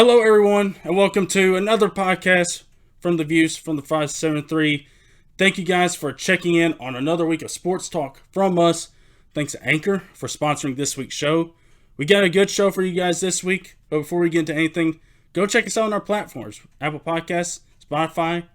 Hello, everyone, and welcome to another podcast from the Views from the 573. Thank you guys for checking in on another week of sports talk from us. Thanks to Anchor for sponsoring this week's show. We got a good show for you guys this week, but before we get into anything, go check us out on our platforms, Apple Podcasts, Spotify,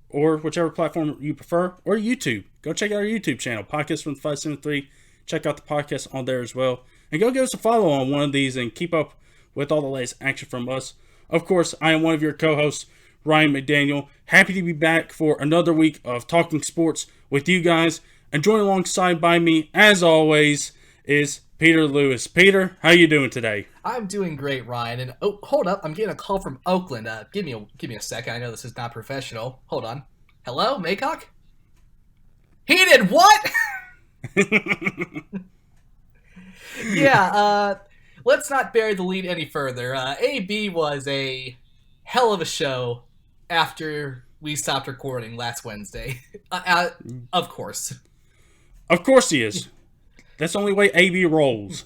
or whichever platform you prefer, or YouTube. Go check out our YouTube channel, Podcast from the 573. Check out the podcast on there as well. And go give us a follow on one of these and keep up with all the latest action from us. Of course, I am one of your co-hosts, Ryan McDaniel. Happy to be back for another week of talking sports with you guys. And joined alongside by me, as always, is Peter Lewis. Peter, how you doing today? I'm doing great, Ryan. And oh, hold up, I'm getting a call from Oakland. Give me a second. I know this is not professional. Hold on. Hello, Maycock? He did what? Yeah. Let's not bury the lead any further. AB was a hell of a show after we stopped recording last Wednesday. Of course. Of course he is. That's the only way AB rolls.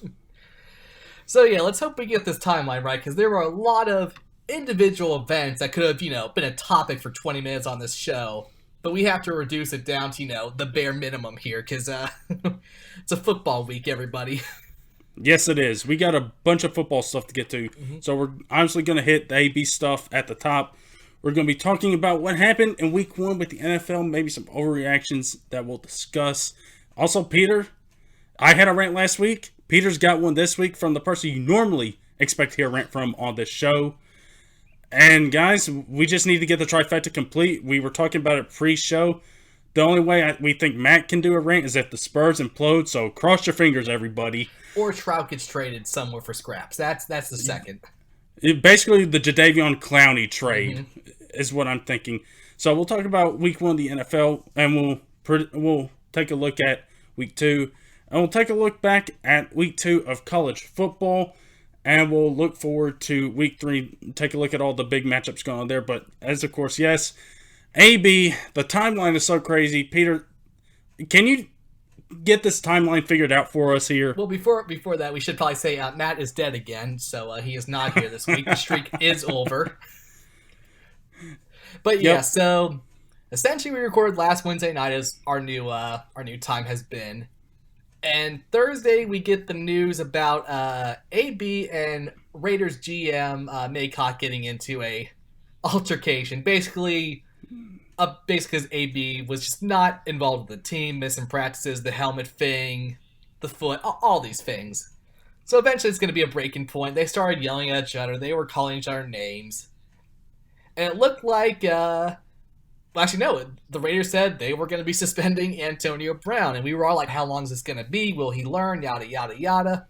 So yeah, let's hope we get this timeline right, because there were a lot of individual events that could have, been a topic for 20 minutes on this show. But we have to reduce it down to, the bare minimum here, because it's a football week, everybody. Yes, it is. We got a bunch of football stuff to get to. So we're obviously going to hit the AB stuff at the top. We're going to be talking about what happened in week one with the NFL, maybe some overreactions that we'll discuss. Also, Peter, I had a rant last week. Peter's got one this week from the person you normally expect to hear a rant from on this show. And guys, we just need to get the trifecta complete. We were talking about it pre-show. The only way we think Matt can do a rant is if the Spurs implode, so cross your fingers, everybody. Or Trout gets traded somewhere for scraps. That's the second. Basically, the Jadeveon Clowney trade is what I'm thinking. So we'll talk about week one of the NFL, and we'll take a look at week two. And we'll take a look back at week two of college football. And we'll look forward to week three, take a look at all the big matchups going on there. But as of course, yes, AB, the timeline is so crazy. Peter, can you get this timeline figured out for us here? Well, before that, we should probably say Matt is dead again, so he is not here this week. The streak is over. But yeah, So essentially we recorded last Wednesday night as our new time has been. And Thursday, we get the news about AB and Raiders GM Maycock getting into a altercation. Basically, because AB was just not involved with the team, missing practices, the helmet thing, the foot, all these things. So eventually, it's going to be a breaking point. They started yelling at each other. They were calling each other names. And it looked like... Actually, no. The Raiders said they were going to be suspending Antonio Brown. And we were all like, how long is this going to be? Will he learn? Yada, yada, yada.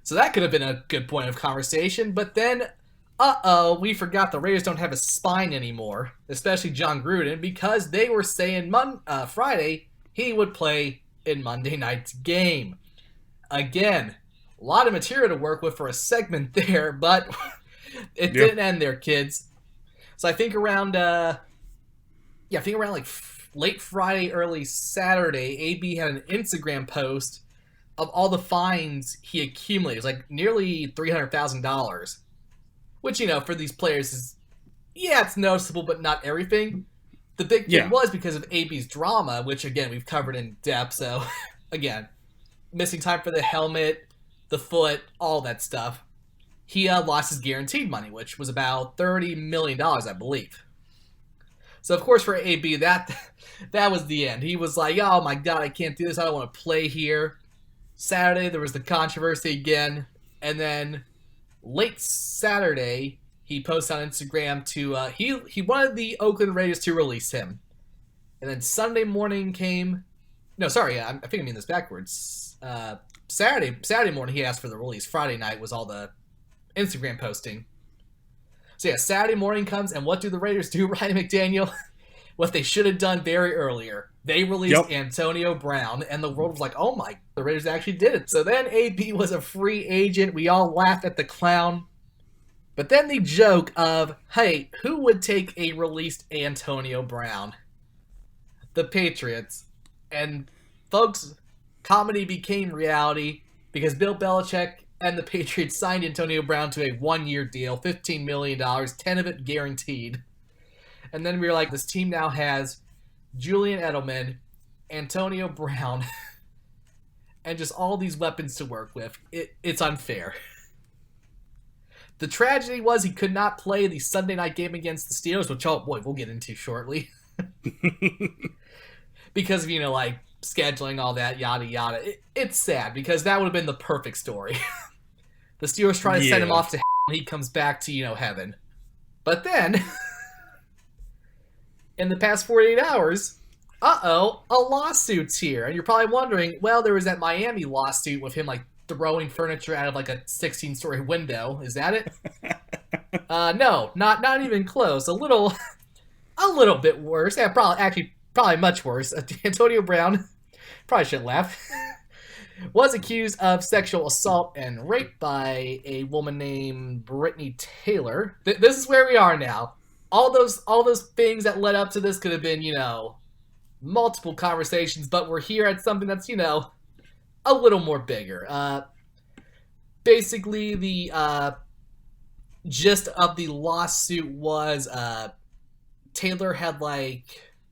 So that could have been a good point of conversation. But then, we forgot the Raiders don't have a spine anymore. Especially John Gruden. Because they were saying Friday he would play in Monday night's game. Again, a lot of material to work with for a segment there. But it didn't end there, kids. So I think around... like late Friday, early Saturday, AB had an Instagram post of all the fines he accumulated. It was like nearly $300,000. Which, for these players is, it's noticeable, but not everything. The big thing was because of AB's drama, which, again, we've covered in depth. So, again, missing time for the helmet, the foot, all that stuff. He lost his guaranteed money, which was about $30 million, I believe. So, of course, for AB, that was the end. He was like, oh, my God, I can't do this. I don't want to play here. Saturday, there was the controversy again. And then late Saturday, he posted on Instagram to... he wanted the Oakland Raiders to release him. And then Sunday morning came... No, sorry, I think I mean this backwards. Saturday morning, he asked for the release. Friday night was all the Instagram posting. So yeah, Saturday morning comes, and what do the Raiders do, Ryan McDaniel? What they should have done very earlier. They released Antonio Brown, and the world was like, oh my, the Raiders actually did it. So then AB was a free agent. We all laughed at the clown. But then the joke of, hey, who would take a released Antonio Brown? The Patriots. And folks, comedy became reality because Bill Belichick and the Patriots signed Antonio Brown to a 1-year deal, $15 million, 10 of it guaranteed. And then we were like, this team now has Julian Edelman, Antonio Brown, and just all these weapons to work with. It's unfair. The tragedy was he could not play the Sunday night game against the Steelers, which, oh boy, we'll get into shortly. Because of, like, scheduling, all that, yada, yada. It's sad, because that would have been the perfect story. The Steelers try to send him off to and he comes back to, heaven. But then, in the past 48 hours, a lawsuit's here. And you're probably wondering, well, there was that Miami lawsuit with him, like, throwing furniture out of, like, a 16-story window. Is that it? No, not even close. A little bit worse. Yeah, probably much worse. Antonio Brown, probably shouldn't laugh, was accused of sexual assault and rape by a woman named Brittany Taylor. This is where we are now. All those things that led up to this could have been, multiple conversations, but we're here at something that's, a little more bigger. Basically, the gist of the lawsuit was Taylor had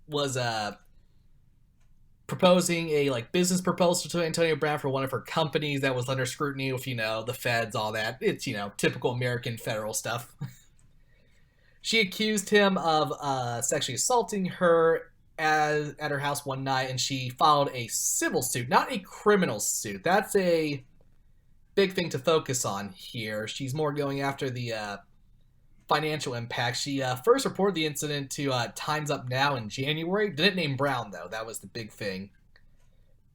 was proposing a business proposal to Antonio Brown for one of her companies that was under scrutiny with the feds, all that. It's typical American federal stuff. She accused him of sexually assaulting her at her house one night, and she filed a civil suit, not a criminal suit. That's a big thing to focus on here. She's more going after the financial impact. She first reported the incident to Time's Up Now in January. Didn't name Brown, though. That was the big thing.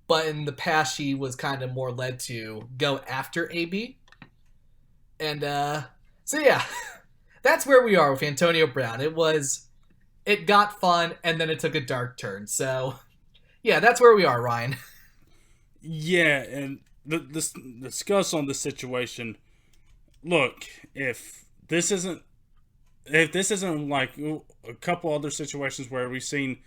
But in the past, she was kind of more led to go after AB. And so yeah, that's where we are with Antonio Brown. It got fun, and then it took a dark turn. So yeah, that's where we are, Ryan. Yeah, and discuss on the situation. Look, if this isn't like a couple other situations where we've seen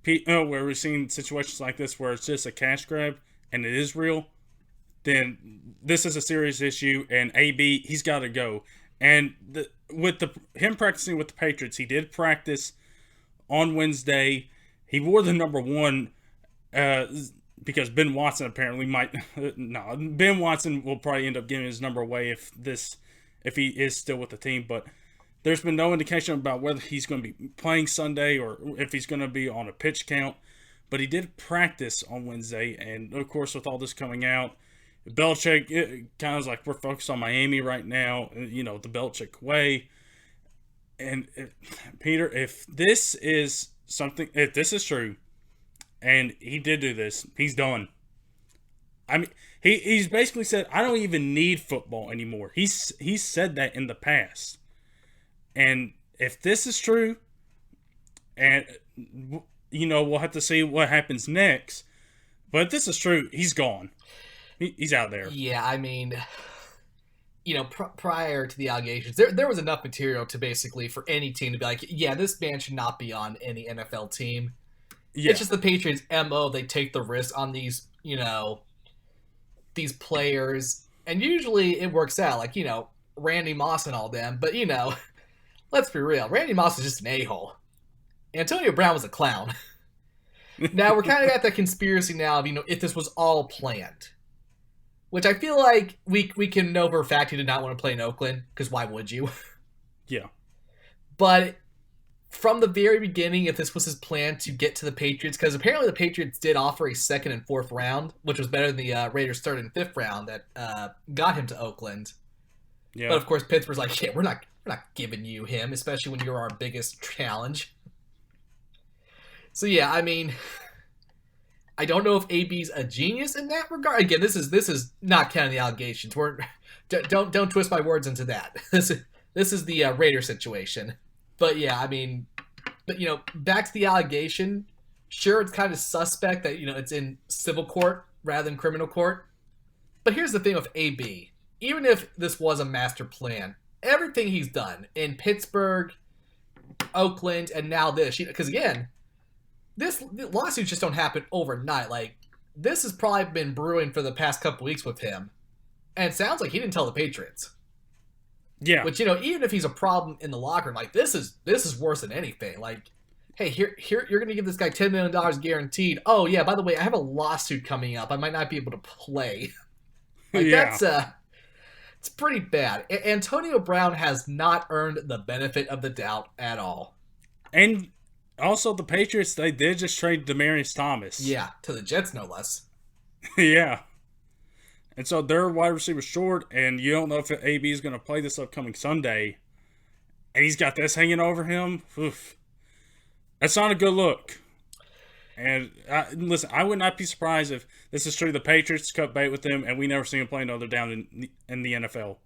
situations like this where it's just a cash grab and it is real, then this is a serious issue, and AB, he's got to go. And with him practicing with the Patriots, he did practice on Wednesday. He wore the number 1 because Ben Watson apparently might. No, Ben Watson will probably end up giving his number away if he is still with the team. But there's been no indication about whether he's going to be playing Sunday or if he's going to be on a pitch count. But he did practice on Wednesday, and of course, with all this coming out, Belichick, it kind of was like, we're focused on Miami right now, the Belichick way. And Peter, if this is true, and he did do this, he's done. I mean, he's basically said, I don't even need football anymore. He's said that in the past. And if this is true, and we'll have to see what happens next. But if this is true, he's gone. He's out there. Yeah, I mean, prior to the allegations, there was enough material to basically for any team to be like, yeah, this man should not be on any NFL team. Yeah. It's just the Patriots' MO. They take the risk on these, these players, and usually it works out. Like, Randy Moss and all them. But let's be real. Randy Moss is just an a-hole. Antonio Brown was a clown. Now we're kind of at that conspiracy now of if this was all planned. Which I feel like we can know for a fact he did not want to play in Oakland, because why would you? Yeah. But from the very beginning, if this was his plan to get to the Patriots, because apparently the Patriots did offer a 2nd and 4th round, which was better than the Raiders' 3rd and 5th round that got him to Oakland. Yeah. But of course, Pittsburgh's like, yeah, we're not giving you him, especially when you're our biggest challenge. So yeah, I mean, I don't know if AB's a genius in that regard. Again, this is not counting the allegations. Don't twist my words into that. This is the Raider situation. But yeah, I mean, back to the allegation. Sure, it's kind of suspect that it's in civil court rather than criminal court. But here's the thing with AB. Even if this was a master plan, everything he's done in Pittsburgh, Oakland, and now this, because again, lawsuits just don't happen overnight. Like, this has probably been brewing for the past couple weeks with him. And it sounds like he didn't tell the Patriots. Yeah. Which, even if he's a problem in the locker room, like, this is worse than anything. Like, hey, here you're going to give this guy $10 million guaranteed. Oh, yeah, by the way, I have a lawsuit coming up. I might not be able to play. Like, yeah. it's pretty bad. Antonio Brown has not earned the benefit of the doubt at all. And also the Patriots, they did just trade Demaryius Thomas. Yeah, to the Jets, no less. yeah. And so their wide receiver short, and you don't know if AB is going to play this upcoming Sunday. And he's got this hanging over him. Oof. That's not a good look. And listen, I would not be surprised if this is true. The Patriots cut bait with him, and we never see him play another down in the NFL.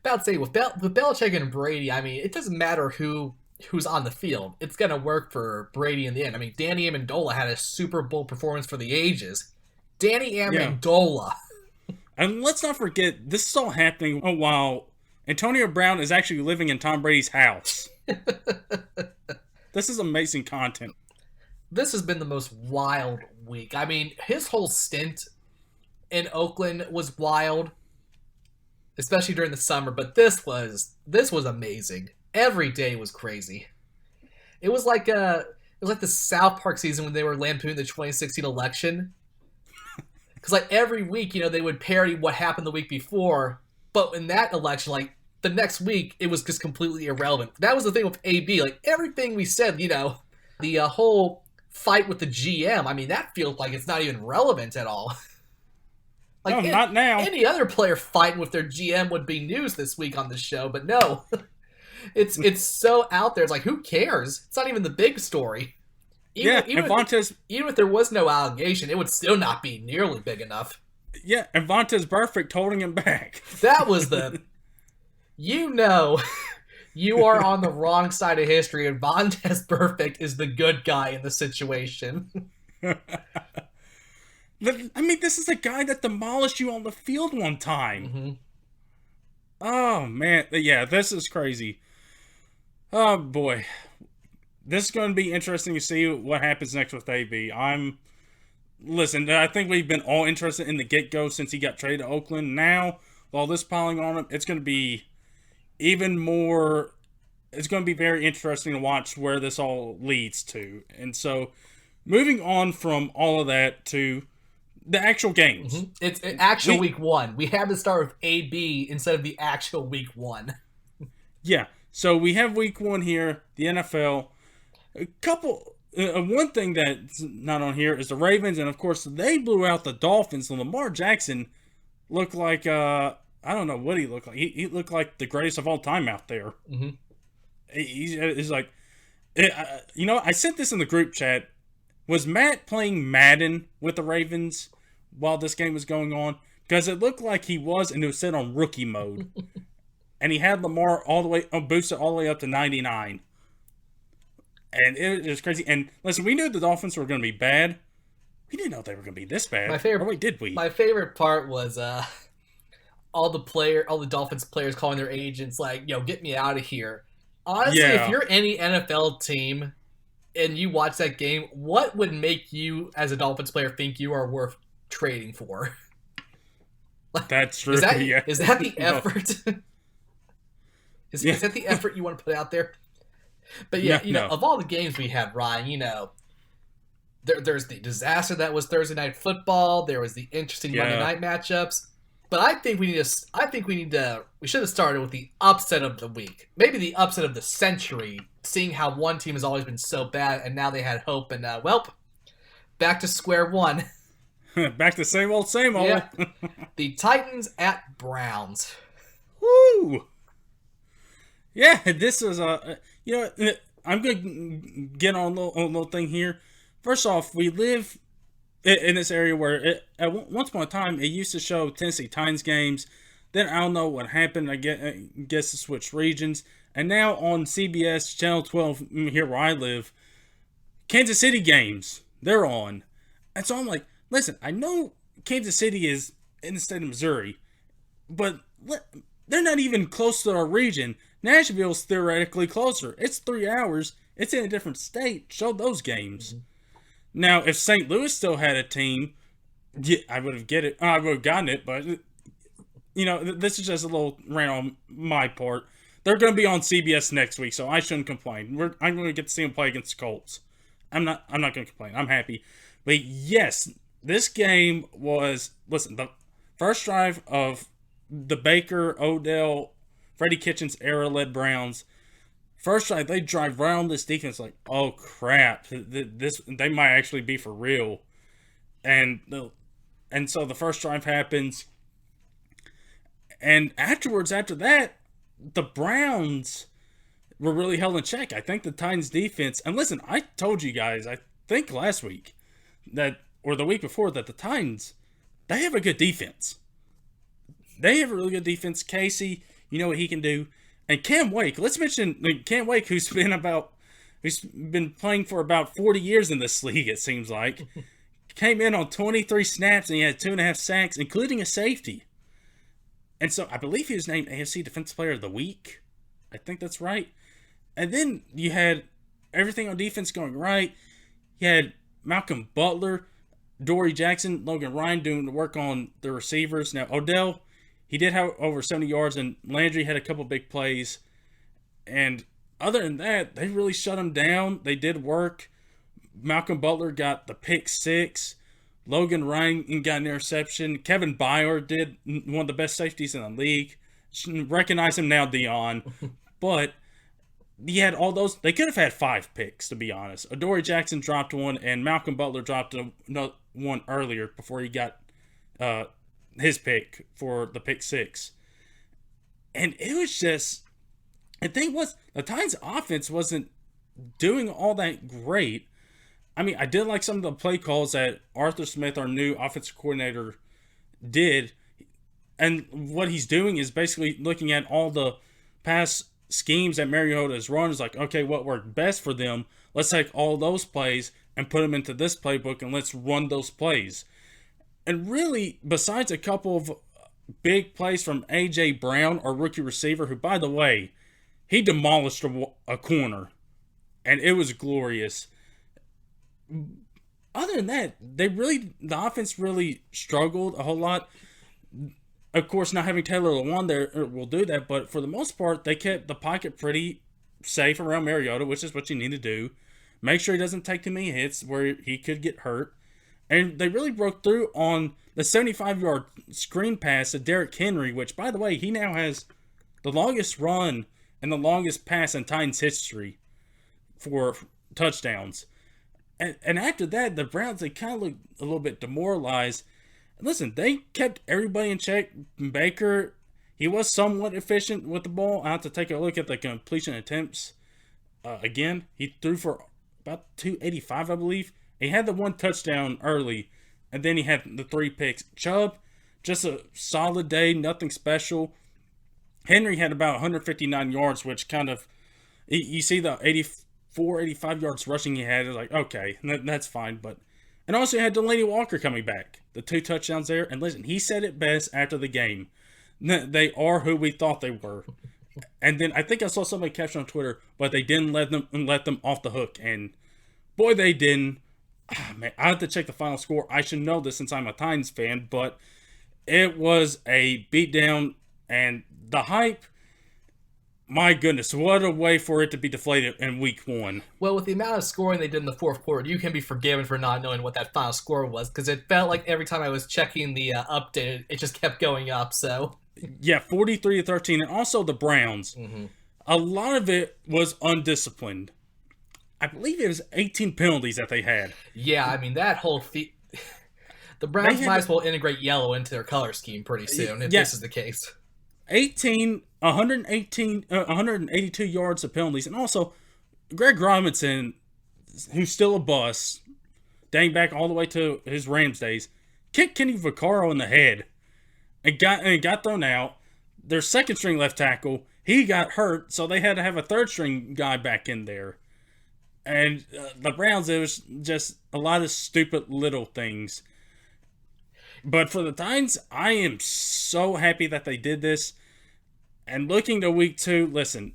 About to say, with Belichick and Brady, I mean, it doesn't matter who's on the field. It's going to work for Brady in the end. I mean, Danny Amendola had a Super Bowl performance for the ages. Danny Amendola. Yeah. And let's not forget, this is all happening while Antonio Brown is actually living in Tom Brady's house. This is amazing content. This has been the most wild week. I mean, his whole stint in Oakland was wild, especially during the summer, but this was amazing. Every day was crazy. It was like the South Park season when they were lampooning the 2016 election. Because, like, every week, they would parody what happened the week before. But in that election, like, the next week, it was just completely irrelevant. That was the thing with AB. Like, everything we said, the whole fight with the GM, I mean, that feels like it's not even relevant at all. Like, no, not now. Any other player fighting with their GM would be news this week on the show, but no. It's so out there. It's like, who cares? It's not even the big story. Even if there was no allegation, it would still not be nearly big enough. Yeah, and Vontaze Burfict holding him back. That was you are on the wrong side of history, and Vontaze Burfict is the good guy in the situation. I mean, this is a guy that demolished you on the field one time. Mm-hmm. Oh, man. Yeah, this is crazy. Oh, boy. This is going to be interesting to see what happens next with AB. Listen, I think we've been all interested in the get-go since he got traded to Oakland. Now, with all this piling on him, it's going to be even more... It's going to be very interesting to watch where this all leads to. And so, moving on from all of that to the actual games. Mm-hmm. It's actual week one. We have to start with AB instead of the actual week one. Yeah. So, we have week one here, the NFL... One thing that's not on here is the Ravens, and of course they blew out the Dolphins. And Lamar Jackson looked like I don't know what he looked like. He looked like the greatest of all time out there. Mm-hmm. He's like, I sent this in the group chat. Was Matt playing Madden with the Ravens while this game was going on? Because it looked like he was, and it was set on rookie mode, and he had Lamar all the way boosted all the way up to 99. And it was crazy. And listen, we knew the Dolphins were going to be bad. We didn't know they were going to be this bad. Did we? My favorite part was all the Dolphins players calling their agents like, get me out of here. Honestly, if you're any NFL team and you watch that game, what would make you, as a Dolphins player, think you are worth trading for? That's true. Is that the effort? Is that the effort you want to put out there? But of all the games we had, Ryan, there's the disaster that was Thursday Night Football. There was the interesting Monday night matchups. But I think we should have started with the upset of the week, maybe the upset of the century. Seeing how one team has always been so bad, and now they had hope, and back to square one. Back to same old, same old. Yeah. The Titans at Browns. Woo! Yeah, this is I'm going to get on a little thing here. First off, we live in this area where once upon a time it used to show Tennessee Titans games. Then I don't know what happened. I guess it switched regions. And now on CBS Channel 12 here where I live, Kansas City games, they're on. And so I'm like, listen, I know Kansas City is in the state of Missouri, but they're not even close to our region. Nashville's theoretically closer. It's 3 hours. It's in a different state. Show those games. Mm-hmm. Now, if St. Louis still had a team, I would have gotten it. But this is just a little rant on my part. They're going to be on CBS next week, so I shouldn't complain. I'm going to get to see them play against the Colts. I'm not going to complain. I'm happy. But yes, this game was, listen, the first drive of the Baker, Odell, Freddie Kitchens era-led Browns. First drive, they drive right on this defense like, oh crap, they might actually be for real. And so the first drive happens. And after that, the Browns were really held in check. I think the Titans defense, and listen, I told you guys, I think last week, or the week before, that the Titans, they have a good defense. They have a really good defense. Casey, you know what he can do. And Cam Wake, let's mention Cam Wake, who's been playing for about 40 years in this league, it seems like. Came in on 23 snaps and he had 2.5 sacks, including a safety. And so I believe he was named AFC Defensive Player of the Week. I think that's right. And then you had everything on defense going right. You had Malcolm Butler, Dory Jackson, Logan Ryan doing the work on the receivers. Now, Odell, he did have over 70 yards, and Landry had a couple big plays. And other than that, they really shut him down. They did work. Malcolm Butler got the pick 6. Logan Ryan got an interception. Kevin Byard did one of the best safeties in the league. Recognize him now, Dion. But you had all those. They could have had 5 picks, to be honest. Adoree Jackson dropped one, and Malcolm Butler dropped one earlier before he got his pick for the pick 6. And it was just, the thing was, the Titans' offense wasn't doing all that great. I mean, I did like some of the play calls that Arthur Smith, our new offensive coordinator, did. And what he's doing is basically looking at all the past schemes that Mariota has run. Is like, okay, what worked best for them? Let's take all those plays and put them into this playbook and let's run those plays. And really, besides a couple of big plays from A.J. Brown, our rookie receiver, who, by the way, he demolished a corner. And it was glorious. Other than that, the offense really struggled a whole lot. Of course, not having Taylor Lewan there will do that, but for the most part, they kept the pocket pretty safe around Mariota, which is what you need to do. Make sure he doesn't take too many hits where he could get hurt. And they really broke through on the 75-yard screen pass to Derrick Henry, which, by the way, he now has the longest run and the longest pass in Titans history for touchdowns. And after that, the Browns, they kind of looked a little bit demoralized. And listen, they kept everybody in check. Baker, he was somewhat efficient with the ball. I have to take a look at the completion attempts. Again, he threw for about 285, I believe. He had the 1 touchdown early, and then he had the 3 picks. Chubb, just a solid day, nothing special. Henry had about 159 yards, which kind of, you see the 85 yards rushing he had. It's like, okay, that's fine. And also you had Delaney Walker coming back. The 2 touchdowns there. And listen, he said it best after the game. They are who we thought they were. And then I think I saw somebody caption on Twitter, but they didn't let them off the hook. And boy, they didn't. Man, I have to check the final score. I should know this since I'm a Titans fan, but it was a beatdown. And the hype, my goodness, what a way for it to be deflated in week 1. Well, with the amount of scoring they did in the fourth quarter, you can be forgiven for not knowing what that final score was, because it felt like every time I was checking the update, it just kept going up, so. Yeah, 43-13, and also the Browns. Mm-hmm. A lot of it was undisciplined. I believe it was 18 penalties that they had. Yeah, I mean, that whole... the Browns might as well integrate yellow into their color scheme pretty soon, if this is the case. 182 yards of penalties. And also, Greg Robinson, who's still a bust, dating back all the way to his Rams days, kicked Kenny Vaccaro in the head and got thrown out. Their second-string left tackle, he got hurt, so they had to have a third-string guy back in there. And the Browns, it was just a lot of stupid little things. But for the Titans, I am so happy that they did this. And looking to week 2, listen,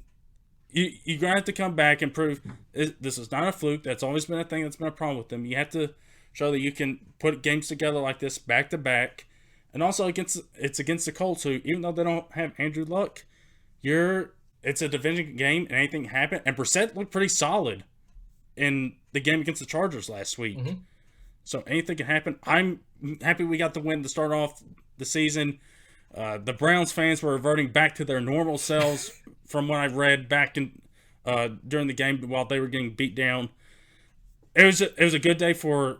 you're going to have to come back and prove this is not a fluke. That's always been a thing that's been a problem with them. You have to show that you can put games together like this back to back. And also it's against the Colts, who, even though they don't have Andrew Luck, it's a division game and anything can happen. And Brissett looked pretty solid in the game against the Chargers last week. Mm-hmm. So anything can happen. I'm happy we got the win to start off the season. The Browns fans were reverting back to their normal selves from what I read back in during the game while they were getting beat down. It was a good day for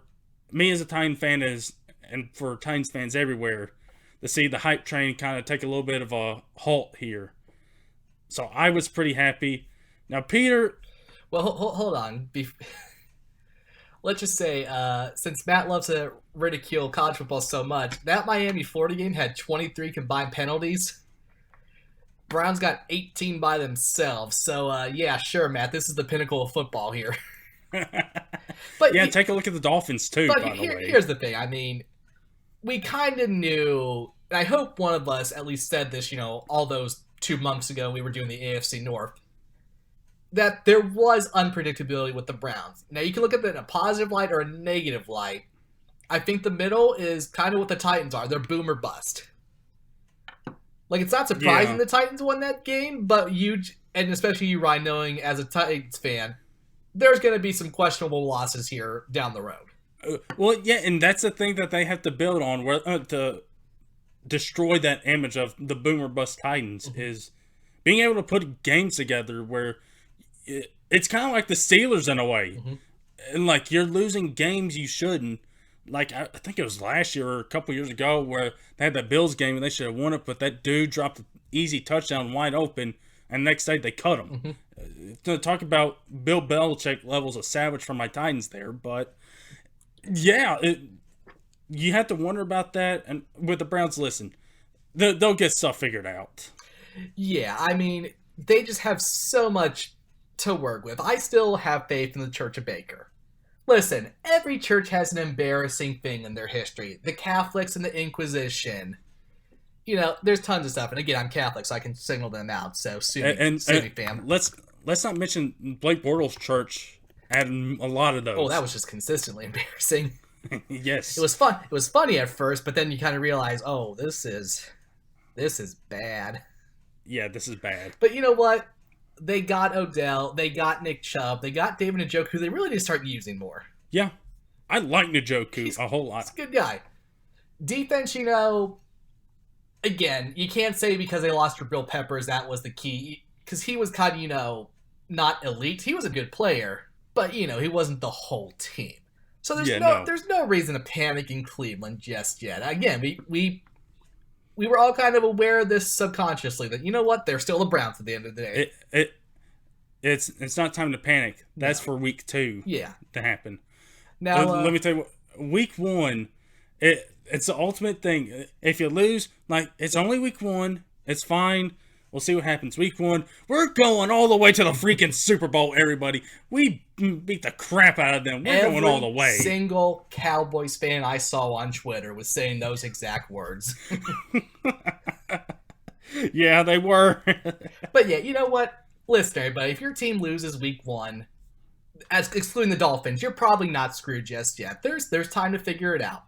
me as a Titan fan and for Titans fans everywhere to see the hype train kind of take a little bit of a halt here. So I was pretty happy. Now, Peter... Well, hold on. Let's just say, since Matt loves to ridicule college football so much, that Miami-Florida game had 23 combined penalties. Browns got 18 by themselves. So, yeah, sure, Matt, this is the pinnacle of football here. But yeah, take a look at the Dolphins, too, by the way. Here's the thing. I mean, we kind of knew, and I hope one of us at least said this, all those 2 months ago we were doing the AFC North, that there was unpredictability with the Browns. Now, you can look at it in a positive light or a negative light. I think the middle is kind of what the Titans are. They're boom or bust. Like, it's not surprising the Titans won that game, but and especially you, Ryan, knowing as a Titans fan, there's going to be some questionable losses here down the road. Well, yeah, and that's the thing that they have to build on to destroy that image of the boom or bust Titans, is being able to put games together where it's kind of like the Steelers in a way. And, like, you're losing games you shouldn't. Like, I think it was last year or a couple years ago where they had that Bills game and they should have won it, but that dude dropped an easy touchdown wide open, and next day they cut him. To talk about Bill Belichick levels of savage from my Titans there, but yeah, you have to wonder about that. And with the Browns, listen, they'll get stuff figured out. Yeah, I mean, they just have so much to work with. I still have faith in the Church of Baker. Listen, every church has an embarrassing thing in their history. The Catholics and the Inquisition. There's tons of stuff. And again, I'm Catholic, so I can signal them out. So sue me, fam. Let's not mention Blake Bortles' church had a lot of those. Oh, that was just consistently embarrassing. Yes. It was fun. It was funny at first, but then you kind of realize, oh, this is bad. Yeah, this is bad. But you know what? They got Odell, they got Nick Chubb, they got David Njoku, who they really need to start using more. Yeah. I like Njoku a whole lot. He's a good guy. Defense, again, you can't say because they lost Bill Peppers that was the key. Because he was kind of, not elite. He was a good player, but, he wasn't the whole team. So there's no reason to panic in Cleveland just yet. Again, we were all kind of aware of this subconsciously, that, they're still the Browns at the end of the day. It's not time to panic. That's for week 2 to happen. Now, let me tell you, week 1, it's the ultimate thing. If you lose, it's only week 1. It's fine. We'll see what happens. Week 1, we're going all the way to the freaking Super Bowl, everybody. We beat the crap out of them. We're going all the way. Every single Cowboys fan I saw on Twitter was saying those exact words. Yeah, they were. But yeah, you know what? Listen, everybody, if your team loses week 1, excluding the Dolphins, you're probably not screwed just yet. There's time to figure it out.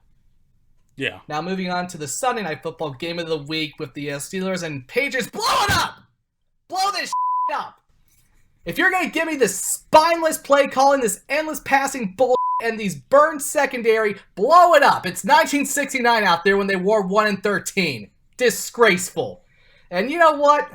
Yeah. Now moving on to the Sunday Night Football game of the week with the Steelers and Patriots. Blow it up! Blow this up! If you're going to give me this spineless play calling, this endless passing bull and these burned secondary, blow it up. It's 1969 out there when they wore 1-13. Disgraceful. And you know what?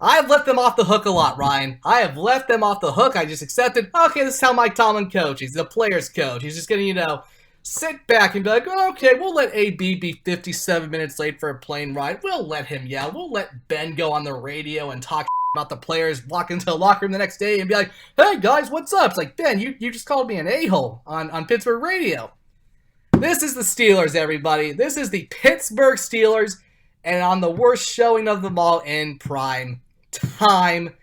I have left them off the hook a lot, Ryan. I have left them off the hook. I just accepted, okay, this is how Mike Tomlin coach. He's the player's coach. He's just going to, sit back and be like, oh, okay, we'll let AB be 57 minutes late for a plane ride. We'll let him yell. We'll let Ben go on the radio and talk about the players, walk into the locker room the next day and be like, hey, guys, what's up? It's like, Ben, you just called me an a-hole on Pittsburgh radio. This is the Steelers, everybody. This is the Pittsburgh Steelers, and on the worst showing of them all in prime time.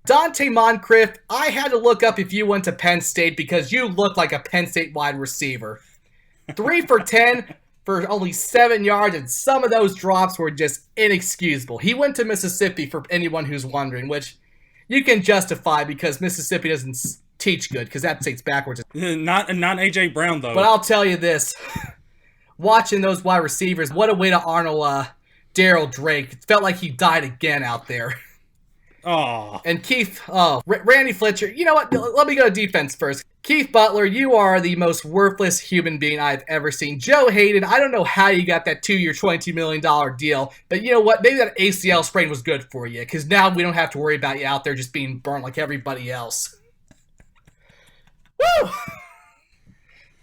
Dante Moncrief, I had to look up if you went to Penn State because you look like a Penn State wide receiver. 3 for 10 for only 7 yards, and some of those drops were just inexcusable. He went to Mississippi, for anyone who's wondering, which you can justify because Mississippi doesn't teach good, because that state's backwards. Not A.J. Brown, though. But I'll tell you this. watching those wide receivers. What a way to Arnold Daryl Drake. It felt like he died again out there. Oh. And Keith, Randy Fletcher, you know what? Let me go to defense first. Keith Butler, you are the most worthless human being I've ever seen. Joe Hayden, I don't know how you got that 2-year, $22 million deal, but you know what? Maybe that ACL sprain was good for you, because now we don't have to worry about you out there just being burnt like everybody else. Woo!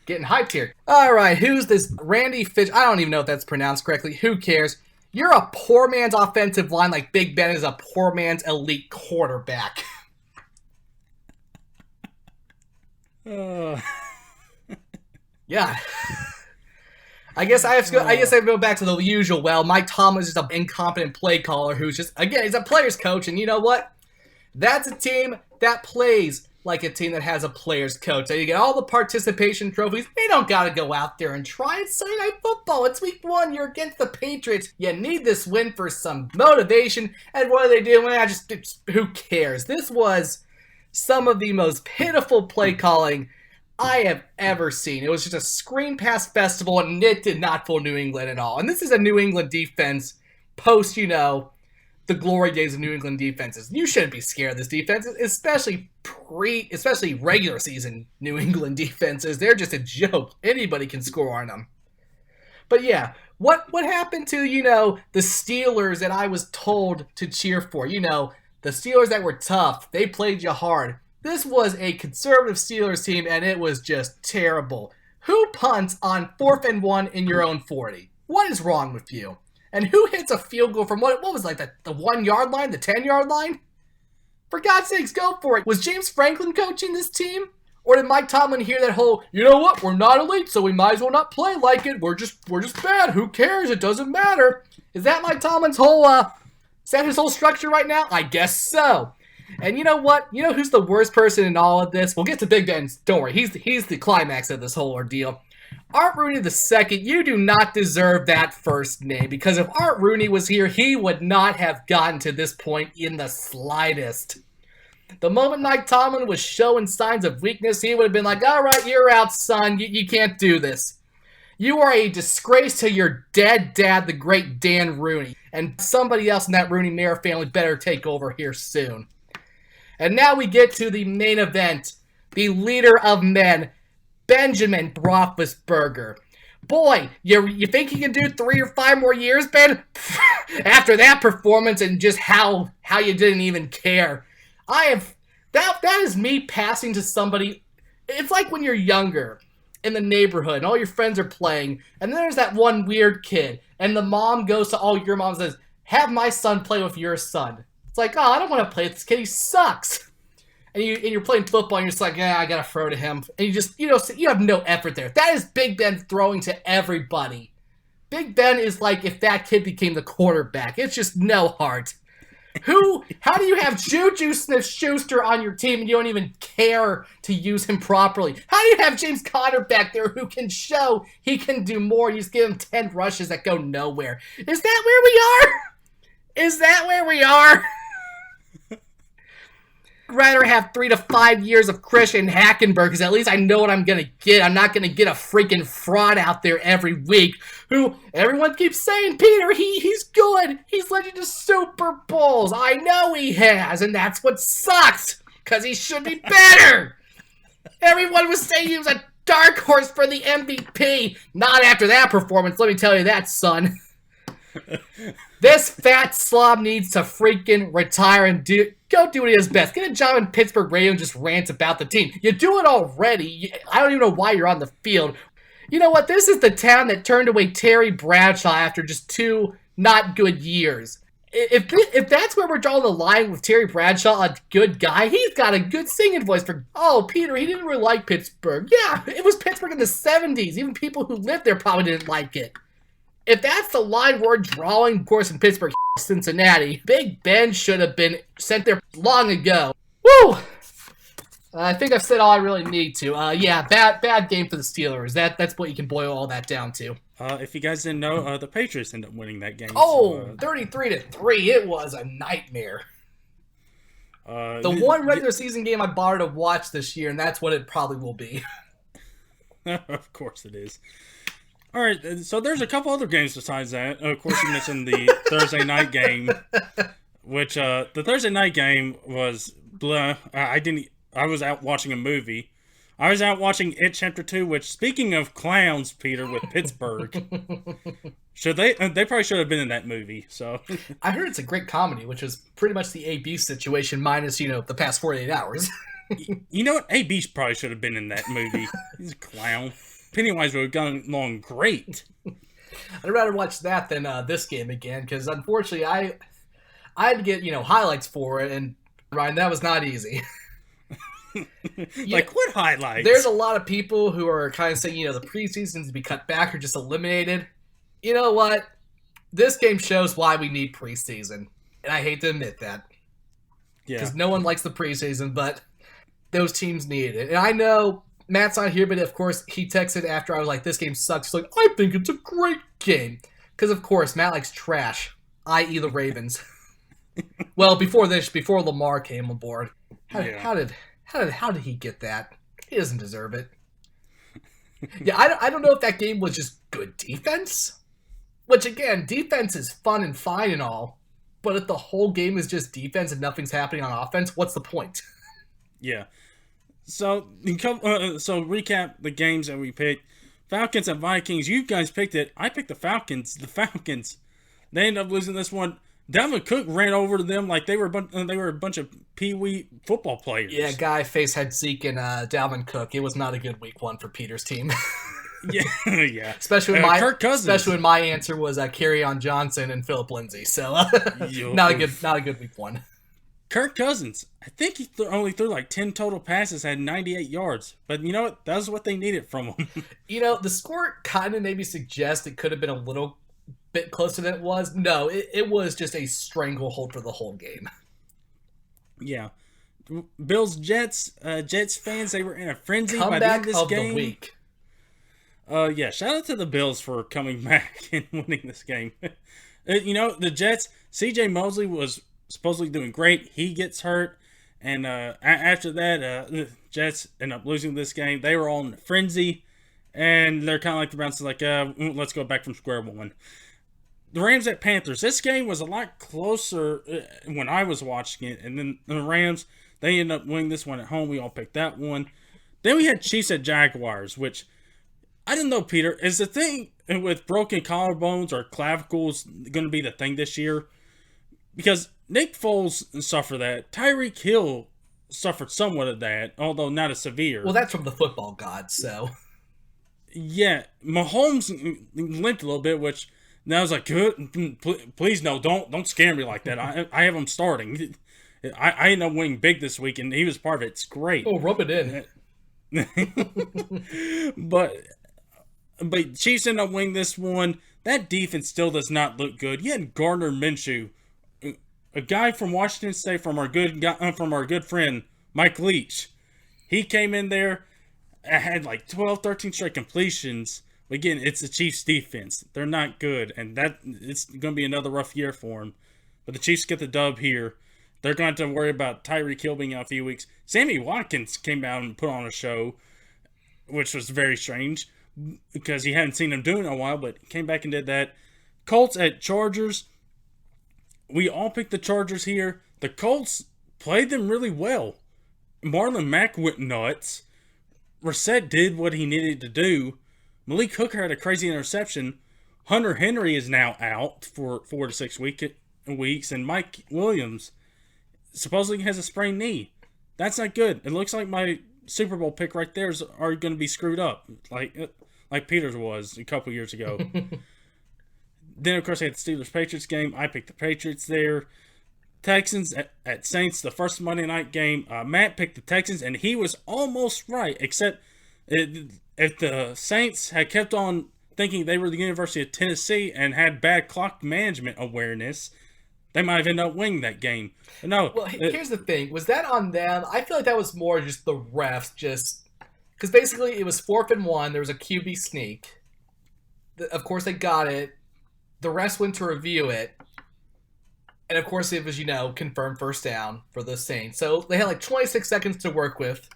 Getting hyped here. All right, who's this Randy Fitch? I don't even know if that's pronounced correctly. Who cares? You're a poor man's offensive line like Big Ben is a poor man's elite quarterback. Yeah. I guess I have to go back to the usual. Well, Mike Tomlin's just an incompetent play caller who's just, again, he's a player's coach, and you know what? That's a team that plays like a team that has a player's coach. So you get all the participation trophies. They don't got to go out there and try. It's Sunday Night Football. It's week 1. You're against the Patriots. You need this win for some motivation. And what do they do? Well, who cares? This was some of the most pitiful play calling I have ever seen. It was just a screen pass festival, and it did not fool New England at all. And this is a New England defense post, the glory days of New England defenses. You shouldn't be scared of this defense, especially regular season New England defenses. They're just a joke. Anybody can score on them. But yeah, what happened to, the Steelers that I was told to cheer for? The Steelers that were tough. They played you hard. This was a conservative Steelers team, and it was just terrible. Who punts on 4th and 1 in your own 40? What is wrong with you? And who hits a field goal from what was like the 1-yard line, the 10-yard line? For God's sakes, go for it. Was James Franklin coaching this team? Or did Mike Tomlin hear that whole, you know what, we're not elite, so we might as well not play like it. We're just bad. Who cares? It doesn't matter. Is that Mike Tomlin's whole, is that his whole structure right now? I guess so. And you know what? You know who's the worst person in all of this? We'll get to Big Ben. Don't worry. He's the climax of this whole ordeal. Art Rooney II, you do not deserve that first name, because if Art Rooney was here, he would not have gotten to this point in the slightest. The moment Mike Tomlin was showing signs of weakness, he would have been like, all right, you're out, son. You can't do this. You are a disgrace to your dead dad, the great Dan Rooney. And somebody else in that Rooney-Mara family better take over here soon. And now we get to the main event, the leader of men, Benjamin Roethlisberger. Boy, you think he can do 3 or 5 more years, Ben? After that performance and just how you didn't even care. That is me passing to somebody. It's like when you're younger in the neighborhood and all your friends are playing, and then there's that one weird kid, and the mom goes to all your moms and says, have my son play with your son. It's like, oh, I don't want to play with this kid. He sucks. And you're playing football, and you're just like, yeah, I got to throw to him. And you just, you have no effort there. That is Big Ben throwing to everybody. Big Ben is like if that kid became the quarterback. It's just no heart. How do you have Juju Smith-Schuster on your team and you don't even care to use him properly? How do you have James Conner back there who can show he can do more? You just give him 10 rushes that go nowhere. Is that where we are? Is that where we are? I'd rather have 3 to 5 years of Christian Hackenberg, because at least I know what I'm going to get. I'm not going to get a freaking fraud out there every week who everyone keeps saying, Peter, he's good. He's led you to Super Bowls. I know he has, and that's what sucks, because he should be better. Everyone was saying he was a dark horse for the MVP. Not after that performance, let me tell you that, son. This fat slob needs to freaking retire and go do what he does best. Get a job in Pittsburgh radio and just rant about the team. You do it already. I don't even know why you're on the field. You know what? This is the town that turned away Terry Bradshaw after just 2 not good years. If that's where we're drawing the line with Terry Bradshaw, a good guy, he's got a good singing voice for, oh, Peter, he didn't really like Pittsburgh. Yeah, it was Pittsburgh in the 70s. Even people who lived there probably didn't like it. If that's the line we're drawing, of course, in Pittsburgh, Cincinnati, Big Ben should have been sent there long ago. Woo! I think I've said all I really need to. Yeah, bad game for the Steelers. That's what you can boil all that down to. If you guys didn't know, the Patriots ended up winning that game. Oh, 33-3. It was a nightmare. The one regular season game I bothered to watch this year, and that's what it probably will be. Of course it is. All right, so there's a couple other games besides that. Of course, you mentioned the Thursday night game, which the Thursday night game was blah. I was out watching a movie. I was out watching It Chapter 2, which, speaking of clowns, Peter, with Pittsburgh, they probably should have been in that movie. So I heard it's a great comedy, which is pretty much the AB situation minus, the past 48 hours. You know what? AB probably should have been in that movie. He's a clown. Pennywise would have gone along great. I'd rather watch that than this game again, because unfortunately I had to get, highlights for it, and Ryan, that was not easy. Like, what highlights? There's a lot of people who are kind of saying, the preseason to be cut back or just eliminated. You know what? This game shows why we need preseason, and I hate to admit that. Yeah. Because no one likes the preseason, but those teams need it. And I know Matt's not here, but of course he texted after I was like, this game sucks. He's like, I think it's a great game. Because of course, Matt likes trash, i.e. the Ravens. Well, before Lamar came aboard. How did he get that? He doesn't deserve it. Yeah, I don't know if that game was just good defense. Which again, defense is fun and fine and all. But if the whole game is just defense and nothing's happening on offense, what's the point? Yeah. So recap the games that we picked. Falcons and Vikings. You guys picked it. I picked the Falcons. The Falcons. They ended up losing this one. Dalvin Cook ran over to them like they were a bunch of pee-wee football players. Yeah, guy face had Zeke and Dalvin Cook. It was not a good week one for Peter's team. Yeah. Especially when Kirk Cousins. Especially when my answer was Kerryon Johnson and Philip Lindsay. So not a good week one. Kirk Cousins, I think he only threw like 10 total passes, had 98 yards. But you know what? That was what they needed from him. The score kind of maybe suggests it could have been a little bit closer than it was. No, it was just a stranglehold for the whole game. Yeah. Bills, Jets. Jets fans, they were in a frenzy Comeback by the end of this of game. The week. Yeah, shout out to the Bills for coming back and winning this game. The Jets, CJ Mosley was supposedly doing great. He gets hurt. And after that, the Jets end up losing this game. They were all in a frenzy. And they're kind of like the Browns, like, let's go back from square one. The Rams at Panthers. This game was a lot closer when I was watching it. And then the Rams, they ended up winning this one at home. We all picked that one. Then we had Chiefs at Jaguars, which I didn't know, Peter. Is the thing with broken collarbones or clavicles going to be the thing this year? Because Nick Foles suffered that. Tyreek Hill suffered somewhat of that, although not as severe. Well, that's from the football gods, so. Yeah, Mahomes limped a little bit, which now I was like, good, please no, don't scare me like that. I have him starting. I ended up winning big this week, and he was part of it. It's great. Oh, rub it in. But Chiefs end up winning this one. That defense still does not look good. You had Gardner Minshew, a guy from Washington State, from our good friend Mike Leach. He came in there, had like 12, 13 straight completions. But again, it's the Chiefs' defense. They're not good, and it's going to be another rough year for them. But the Chiefs get the dub here. They're going to have to worry about Tyreek Hill being out a few weeks. Sammy Watkins came out and put on a show, which was very strange because he hadn't seen him do it in a while, but came back and did that. Colts at Chargers. We all picked the Chargers here. The Colts played them really well. Marlon Mack went nuts. Brissett did what he needed to do. Malik Hooker had a crazy interception. Hunter Henry is now out for 4 to 6 weeks. And Mike Williams supposedly has a sprained knee. That's not good. It looks like my Super Bowl pick right there are going to be screwed up. Like Peters was a couple years ago. Then, of course, I had the Steelers-Patriots game. I picked the Patriots there. Texans at Saints, the first Monday night game. Matt picked the Texans, and he was almost right, except if the Saints had kept on thinking they were the University of Tennessee and had bad clock management awareness, they might have ended up winning that game. But no. Well, here's the thing. Was that on them? I feel like that was more just the refs. Because basically it was 4th and 1. There was a QB sneak. Of course, they got it. The refs went to review it. And of course, it was, confirmed first down for the Saints. So they had like 26 seconds to work with.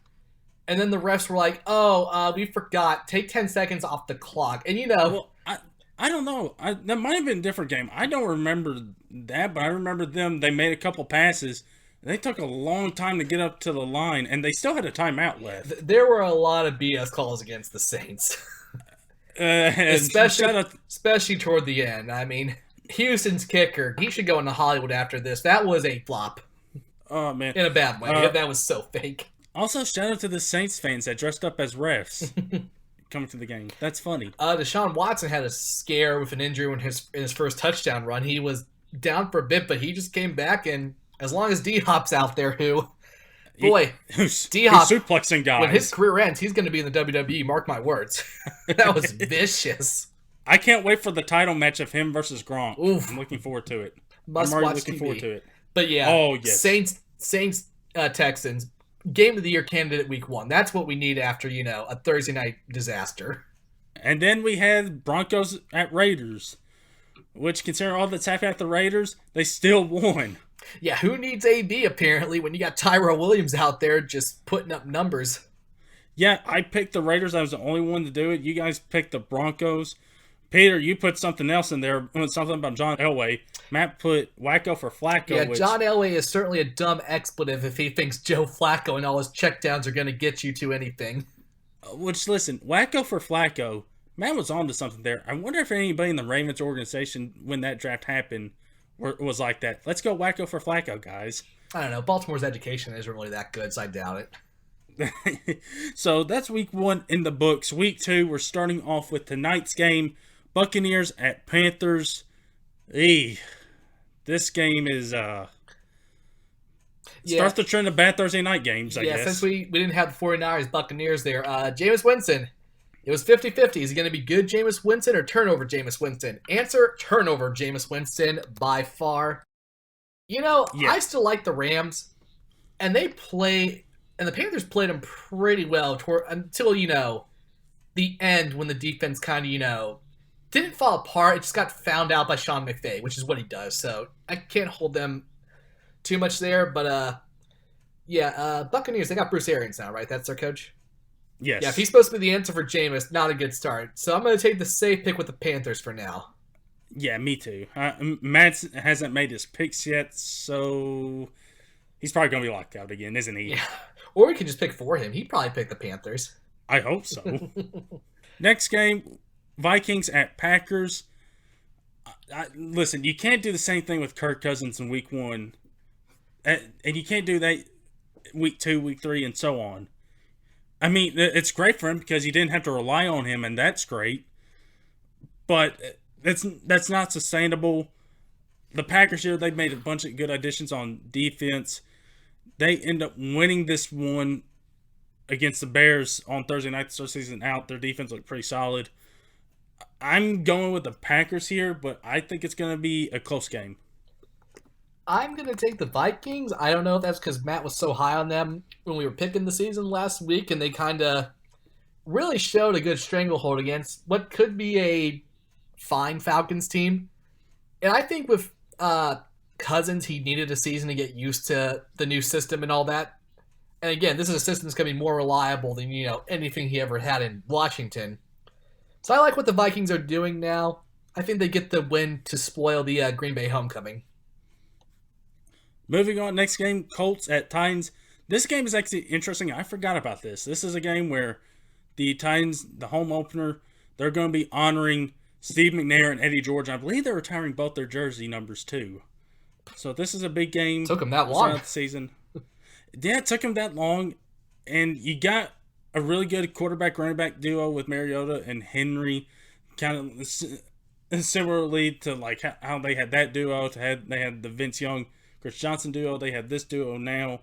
And then the refs were like, we forgot. Take 10 seconds off the clock. And I don't know. That might have been a different game. I don't remember that, but I remember them. They made a couple passes. They took a long time to get up to the line, and they still had a timeout left. There were a lot of BS calls against the Saints, Shout out, especially toward the end. I mean, Houston's kicker, he should go into Hollywood after this. That was a flop oh man, in a bad way. That was so fake. Also, shout out to the Saints fans that dressed up as refs coming to the game. That's funny. Deshaun Watson had a scare with an injury when his first touchdown run. He was down for a bit, but he just came back, and as long as D-Hop's out there, D-Hop, suplexing guys. When his career ends, he's going to be in the WWE, mark my words. That was vicious. I can't wait for the title match of him versus Gronk. Oof. I'm looking forward to it. Must I'm already watch looking TV. forward to it. But yeah, oh, yes. Saints, Texans, game of the year candidate week 1. That's what we need after, a Thursday night disaster. And then we had Broncos at Raiders, which, considering all that's happened at the Raiders, they still won. Yeah, who needs AB apparently when you got Tyrell Williams out there just putting up numbers? Yeah, I picked the Raiders. I was the only one to do it. You guys picked the Broncos. Peter, you put something else in there, something about John Elway. Matt put Wacko for Flacco. Yeah, John Elway is certainly a dumb expletive if he thinks Joe Flacco and all his checkdowns are going to get you to anything. Which, listen, Wacko for Flacco, Matt was on to something there. I wonder if anybody in the Ravens organization, when that draft happened, was like that. Let's go Wacko for Flacco, guys. I don't know. Baltimore's education isn't really that good, so I doubt it. So that's week 1 in the books. Week 2, we're starting off with tonight's game. Buccaneers at Panthers. This game is start the trend of bad Thursday night games, I guess. Yeah, since we didn't have the 49ers Buccaneers there. Jameis Winston. It was 50-50. Is he going to be good Jameis Winston or turnover Jameis Winston? Answer, turnover Jameis Winston by far. I still like the Rams, and the Panthers played them pretty well until, the end when the defense kind of, didn't fall apart. It just got found out by Sean McVay, which is what he does. So I can't hold them too much there. But, Buccaneers, they got Bruce Arians now, right? That's their coach? Yes. Yeah, if he's supposed to be the answer for Jameis, not a good start. So I'm going to take the safe pick with the Panthers for now. Yeah, me too. Matt hasn't made his picks yet, so he's probably going to be locked out again, isn't he? Yeah. Or we could just pick for him. He'd probably pick the Panthers. I hope so. Next game, Vikings at Packers. Listen, you can't do the same thing with Kirk Cousins in week 1. And you can't do that week 2, week 3, and so on. I mean, it's great for him because you didn't have to rely on him, and that's great. But that's not sustainable. The Packers here, they've made a bunch of good additions on defense. They end up winning this one against the Bears on Thursday night to start the season out. Their defense looked pretty solid. I'm going with the Packers here, but I think it's going to be a close game. I'm going to take the Vikings. I don't know if that's because Matt was so high on them when we were picking the season last week, and they kind of really showed a good stranglehold against what could be a fine Falcons team. And I think with Cousins, he needed a season to get used to the new system and all that. And again, this is a system that's going to be more reliable than, anything he ever had in Washington. So I like what the Vikings are doing now. I think they get the win to spoil the Green Bay homecoming. Moving on, next game, Colts at Titans. This game is actually interesting. I forgot about this. This is a game where the Titans, the home opener, they're going to be honoring Steve McNair and Eddie George. I believe they're retiring both their jersey numbers, too. So this is a big game. Took them that long. The season. Yeah, it took them that long. And you got a really good quarterback running back duo with Mariota and Henry, kind of similarly to like how they had that duo. They had the Vince Young, Chris Johnson duo. They have this duo now.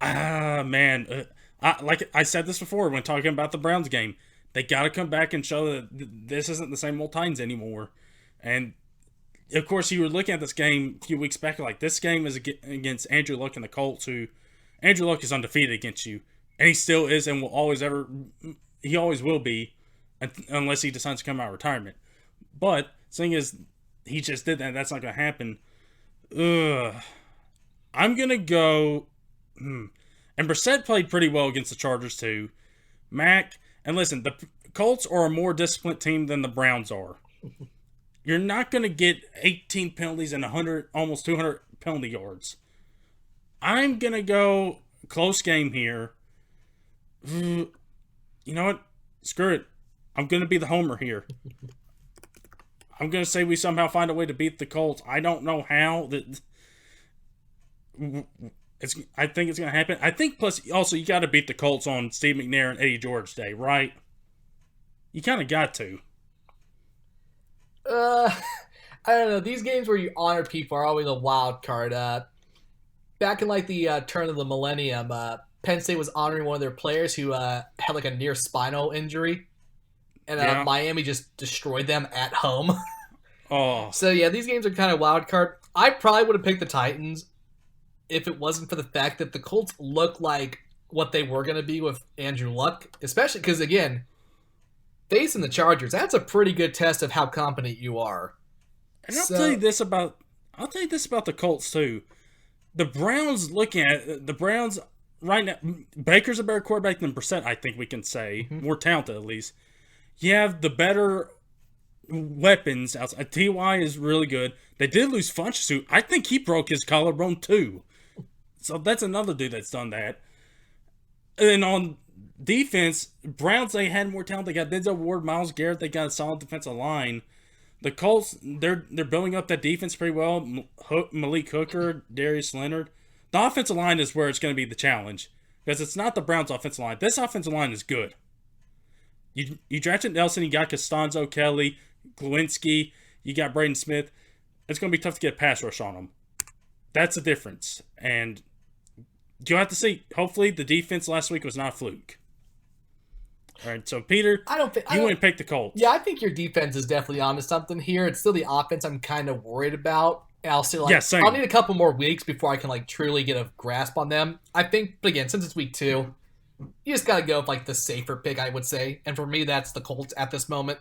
Like I said this before when talking about the Browns game, they got to come back and show that this isn't the same old Titans anymore. And of course, you were looking at this game a few weeks back, like this game is against Andrew Luck and the Colts, who Andrew Luck is undefeated against you. And he still is and he always will be unless he decides to come out of retirement. But seeing as he just did that, that's not going to happen. I'm going to go... And Brissett played pretty well against the Chargers too. Mac, And listen, the Colts are a more disciplined team than the Browns are. You're not going to get 18 penalties and 100, almost 200 penalty yards. I'm going to go close game here. You know what? Screw it. I'm going to be the homer here. I'm going to say we somehow find a way to beat the Colts. I don't know how. I think it's going to happen. I think plus also you got to beat the Colts on Steve McNair and Eddie George Day, right? You kind of got to. I don't know. These games where you honor people are always a wild card. Back in like the turn of the millennium, Penn State was honoring one of their players who had like a near spinal injury, and Miami just destroyed them at home. So yeah, these games are kind of wild card. I probably would have picked the Titans if it wasn't for the fact that the Colts look like what they were going to be with Andrew Luck, especially because again, facing the Chargers, that's a pretty good test of how competent you are. And I'll tell you this about the Colts too. The Browns, looking at the Browns right now, Baker's a better quarterback than Brissett, I think we can say. More talented at least. You have the better weapons outside. T.Y. is really good. They did lose Funchess. I think he broke his collarbone too. So that's another dude that's done that. And on defense, Browns, they had more talent. They got Denzel Ward, Myles Garrett. They got a solid defensive line. The Colts, they're building up that defense pretty well. Malik Hooker, Darius Leonard. The offensive line is where it's going to be the challenge. Because it's not the Browns' offensive line. This offensive line is good. You drafted Nelson, you got Costanzo, Kelly, Glowinski, you got Braden Smith. It's going to be tough to get a pass rush on them. That's the difference. And you'll have to see. Hopefully the defense last week was not a fluke. All right, so Peter, you wouldn't pick the Colts. Yeah, I think your defense is definitely onto something here. It's still the offense I'm kind of worried about. And I'll still I'll need a couple more weeks before I can truly get a grasp on them. I think, but again, since it's week 2, you just gotta go with the safer pick, I would say. And for me, that's the Colts at this moment.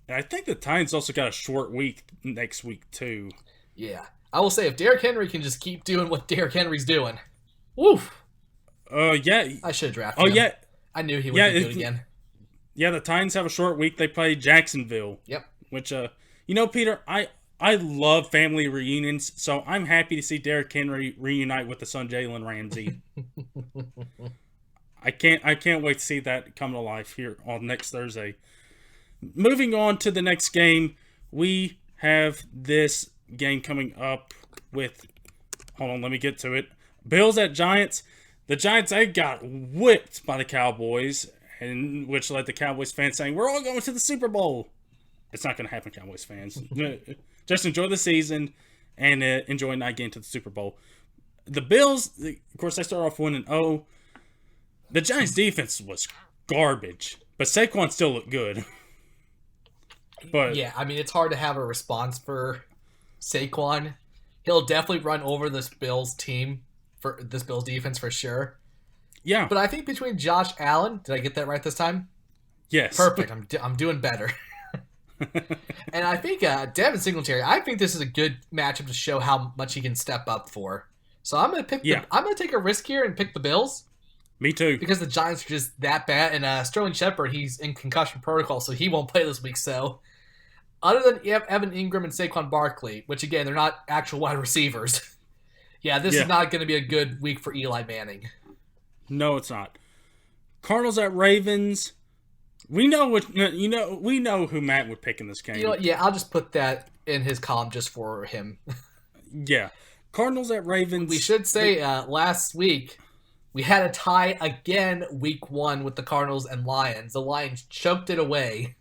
And I think the Titans also got a short week next week too. Yeah, I will say if Derrick Henry can just keep doing what Derrick Henry's doing, woof. Yeah. I should have drafted him. Oh yeah. I knew he would be good again. Yeah, the Titans have a short week. They play Jacksonville. Yep. Which, Peter, I love family reunions, so I'm happy to see Derrick Henry reunite with the son Jalen Ramsey. I can't wait to see that come to life here on next Thursday. Moving on to the next game, we have this game coming up with. Hold on, let me get to it. Bills at Giants. The Giants, they got whipped by the Cowboys, and which led the Cowboys fans saying, "We're all going to the Super Bowl." It's not going to happen, Cowboys fans. Just enjoy the season and enjoy not getting to the Super Bowl. The Bills, of course, they start off 1-0. The Giants' defense was garbage, but Saquon still looked good. But yeah, I mean, it's hard to have a response for Saquon. He'll definitely run over this Bills team. For this Bills defense for sure. Yeah. But I think between Josh Allen, did I get that right this time? Yes. Perfect. I'm doing better. And I think Devin Singletary, I think this is a good matchup to show how much he can step up for. So I'm going to pick I'm going to take a risk here and pick the Bills. Me too. Because the Giants are just that bad. And Sterling Shepard, he's in concussion protocol, so he won't play this week. So other than Evan Ingram and Saquon Barkley, which again, they're not actual wide receivers. Yeah, this is not going to be a good week for Eli Manning. No, it's not. Cardinals at Ravens. We know we know who Matt would pick in this game. You know what? Yeah, I'll just put that in his column just for him. Yeah. Cardinals at Ravens. We should say last week we had a tie again week 1 with the Cardinals and Lions. The Lions choked it away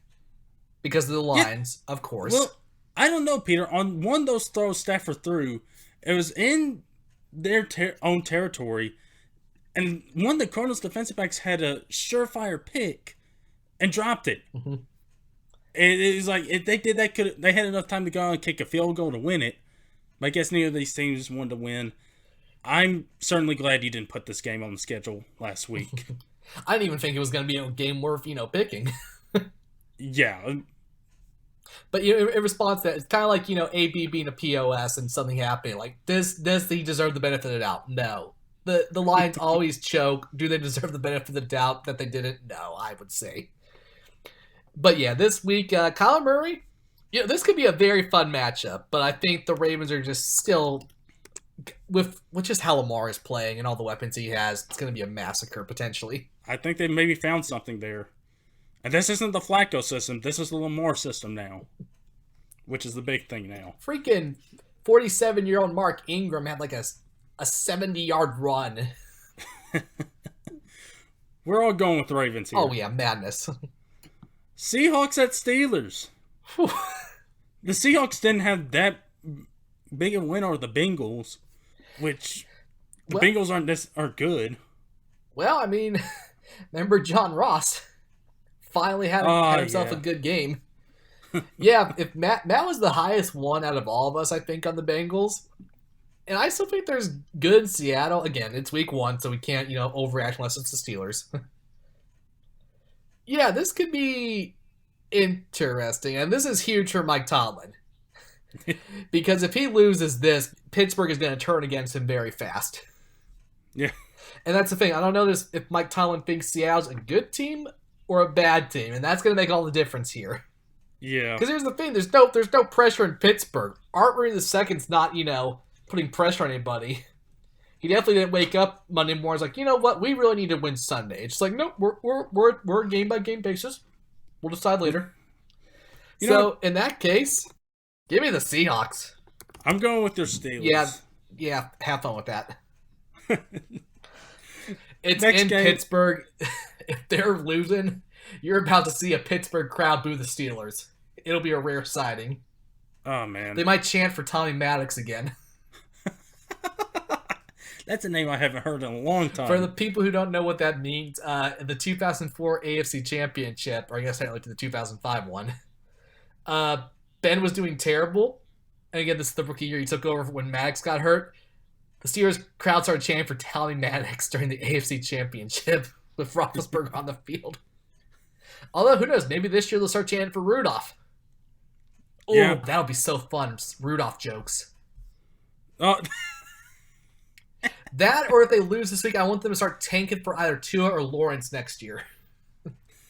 because of the Lions, of course. Well, I don't know, Peter. On one of those throws Stafford threw, it was in their own territory, and one of the Cardinals defensive backs had a surefire pick and dropped it. Mm-hmm. It was like if they did that, they had enough time to go and kick a field goal to win it. But I guess neither of these teams wanted to win. I'm certainly glad you didn't put this game on the schedule last week. I didn't even think it was going to be a game worth picking. Yeah. But in response to that, it's kind of like AB being a POS and something happening. Like, does he deserve the benefit of the doubt? No. The Lions always choke. Do they deserve the benefit of the doubt that they didn't? No, I would say. But yeah, this week, Kyler Murray, this could be a very fun matchup, but I think the Ravens are just still, with just how Lamar is playing and all the weapons he has, it's going to be a massacre potentially. I think they maybe found something there. And this isn't the Flacco system. This is the Lamar system now, which is the big thing now. Freaking 47-year-old Mark Ingram had like a 70-yard run. We're all going with the Ravens here. Oh, yeah, madness. Seahawks at Steelers. The Seahawks didn't have that big a win over the Bengals, which the Bengals aren't good. Well, I mean, remember John Ross finally had himself a good game. Yeah, if Matt was the highest one out of all of us, I think, on the Bengals. And I still think there's good Seattle. Again, it's week 1, so we can't, overreact unless it's the Steelers. Yeah, this could be interesting. And this is huge for Mike Tomlin. Because if he loses this, Pittsburgh is going to turn against him very fast. Yeah. And that's the thing. I don't know if Mike Tomlin thinks Seattle's a good team or a bad team. And that's going to make all the difference here. Yeah. Because here's the thing. There's no pressure in Pittsburgh. Art Murray II's not, putting pressure on anybody. He definitely didn't wake up Monday morning like, you know what, we really need to win Sunday. It's just like, nope, we're game by game basis. We'll decide later. In that case, give me the Seahawks. I'm going with their Steelers. Yeah, have fun with that. It's Next in game. Pittsburgh. If they're losing, you're about to see a Pittsburgh crowd boo the Steelers. It'll be a rare sighting. Oh, man. They might chant for Tommy Maddox again. That's a name I haven't heard in a long time. For the people who don't know what that means, the 2004 AFC Championship, or I guess technically the 2005 one, Ben was doing terrible. And again, this is the rookie year he took over when Maddox got hurt. The Steelers crowd started chanting for Tommy Maddox during the AFC Championship with Roethlisberger on the field. Although, who knows? Maybe this year they'll start chanting for Rudolph. Oh, yeah. That would be so fun. Rudolph jokes. Oh. That, or if they lose this week, I want them to start tanking for either Tua or Lawrence next year.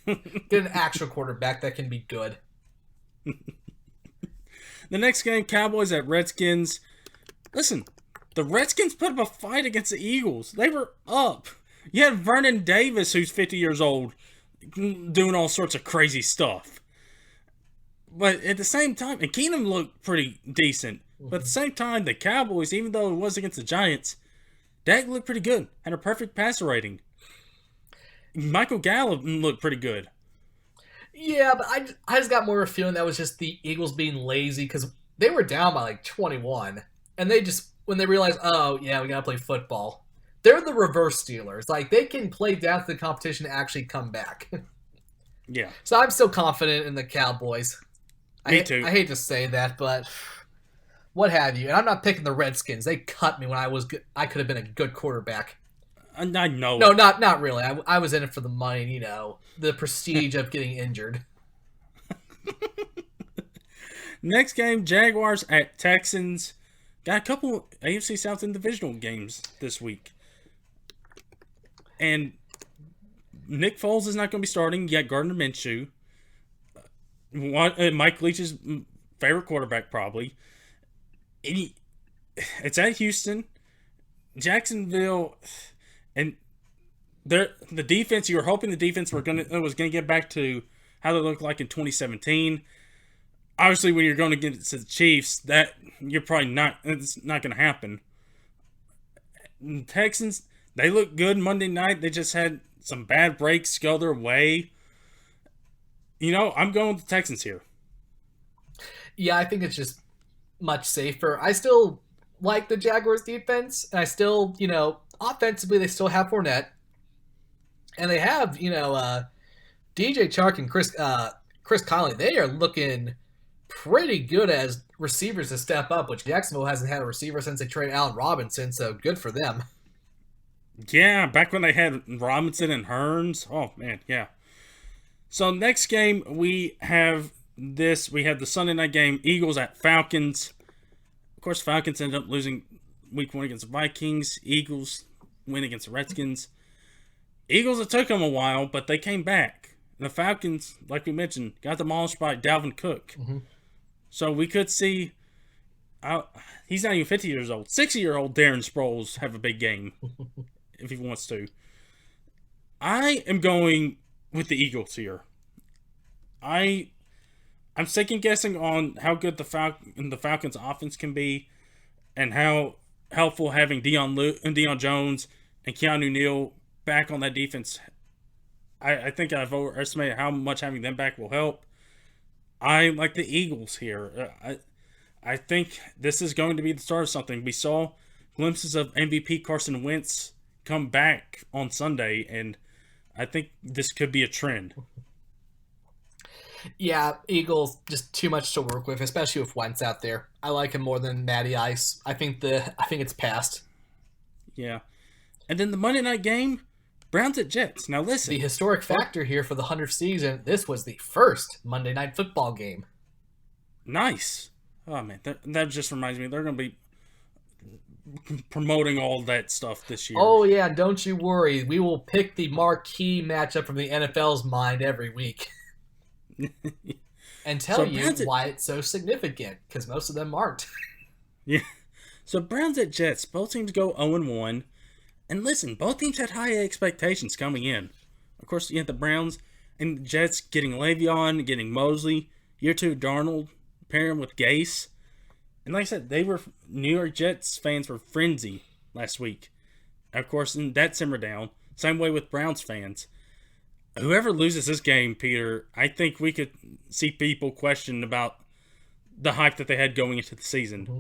Get an actual quarterback that can be good. The next game, Cowboys at Redskins. Listen, the Redskins put up a fight against the Eagles. They were up. You had Vernon Davis, who's 50 years old, doing all sorts of crazy stuff. But at the same time, and Keenum looked pretty decent. But at the same time, the Cowboys, even though it was against the Giants, Dak looked pretty good. Had a perfect passer rating. Michael Gallup looked pretty good. Yeah, but I just got more of a feeling that was just the Eagles being lazy because they were down by like 21. And they just, when they realized, oh, yeah, we got to play football. They're the reverse Steelers. Like, they can play down to the competition and actually come back. Yeah. So I'm still confident in the Cowboys. Me too. I hate to say that, but what have you. And I'm not picking the Redskins. They cut me when I was good. I could have been a good quarterback. I know. No, not really. I was in it for the money, the prestige of getting injured. Next game, Jaguars at Texans. Got a couple AFC South and divisional games this week. And Nick Foles is not going to be starting. You got Gardner Minshew. Mike Leach's favorite quarterback, probably. It's at Houston. Jacksonville, and the defense, you were hoping the defense was going to get back to how they looked like in 2017. Obviously, when you're going to get to the Chiefs, that you're probably not. It's not going to happen. The Texans, they look good Monday night. They just had some bad breaks go their way. I'm going with the Texans here. Yeah, I think it's just much safer. I still like the Jaguars defense, and I still, offensively, they still have Fournette. And they have, DJ Chark and Chris Conley. They are looking pretty good as receivers to step up, which Jacksonville hasn't had a receiver since they traded Allen Robinson, so good for them. Yeah, back when they had Robinson and Hearns. Oh, man, yeah. So next game, we have the Sunday night game, Eagles at Falcons. Of course, Falcons ended up losing week 1 against the Vikings. Eagles win against the Redskins. Eagles, it took them a while, but they came back. The Falcons, like we mentioned, got demolished by Dalvin Cook. Mm-hmm. So we could see, he's not even 50 years old. 60-year-old Darren Sproles have a big game if he wants to. I am going with the Eagles here. I'm second guessing on how good the Falcons offense can be, and how helpful having Deion Jones and Keanu Neal back on that defense. I think I've overestimated how much having them back will help. I like the Eagles here. I think this is going to be the start of something. We saw glimpses of MVP Carson Wentz come back on Sunday, and I think this could be a trend. Yeah, Eagles, just too much to work with, especially with Wentz out there. I like him more than Matty Ice. I think it's past. Yeah. And then the Monday night game, Browns at Jets. Now listen. The historic factor here for the 100th season, this was the first Monday night football game. Nice. Oh, man. That just reminds me. They're going to be promoting all that stuff this year. Oh, yeah. Don't you worry. We will pick the marquee matchup from the NFL's mind every week. And tell you why it's so significant, because most of them aren't. Yeah. So Browns at Jets. Both teams go 0-1. And listen, both teams had high expectations coming in. Of course, you had the Browns and the Jets getting Le'Veon, getting Mosley. Year 2, Darnold, pairing with Gase. And like I said, New York Jets fans were frenzy last week. Of course, and that simmered down. Same way with Browns fans. Whoever loses this game, Peter, I think we could see people question about the hype that they had going into the season. Mm-hmm.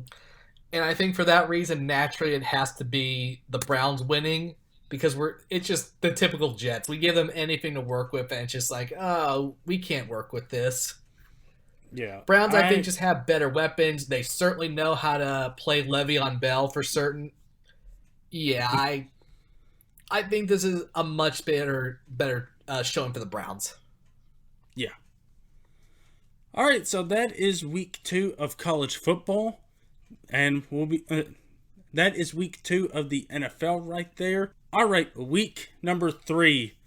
And I think for that reason, naturally, it has to be the Browns winning, because it's just the typical Jets. We give them anything to work with, and it's just like, oh, we can't work with this. Yeah. Browns, I think, just have better weapons. They certainly know how to play Le'Veon Bell for certain. Yeah, I think this is a much better showing for the Browns. Yeah. All right, so that is week 2 of college football, and that is week 2 of the NFL right there. All right, week number 3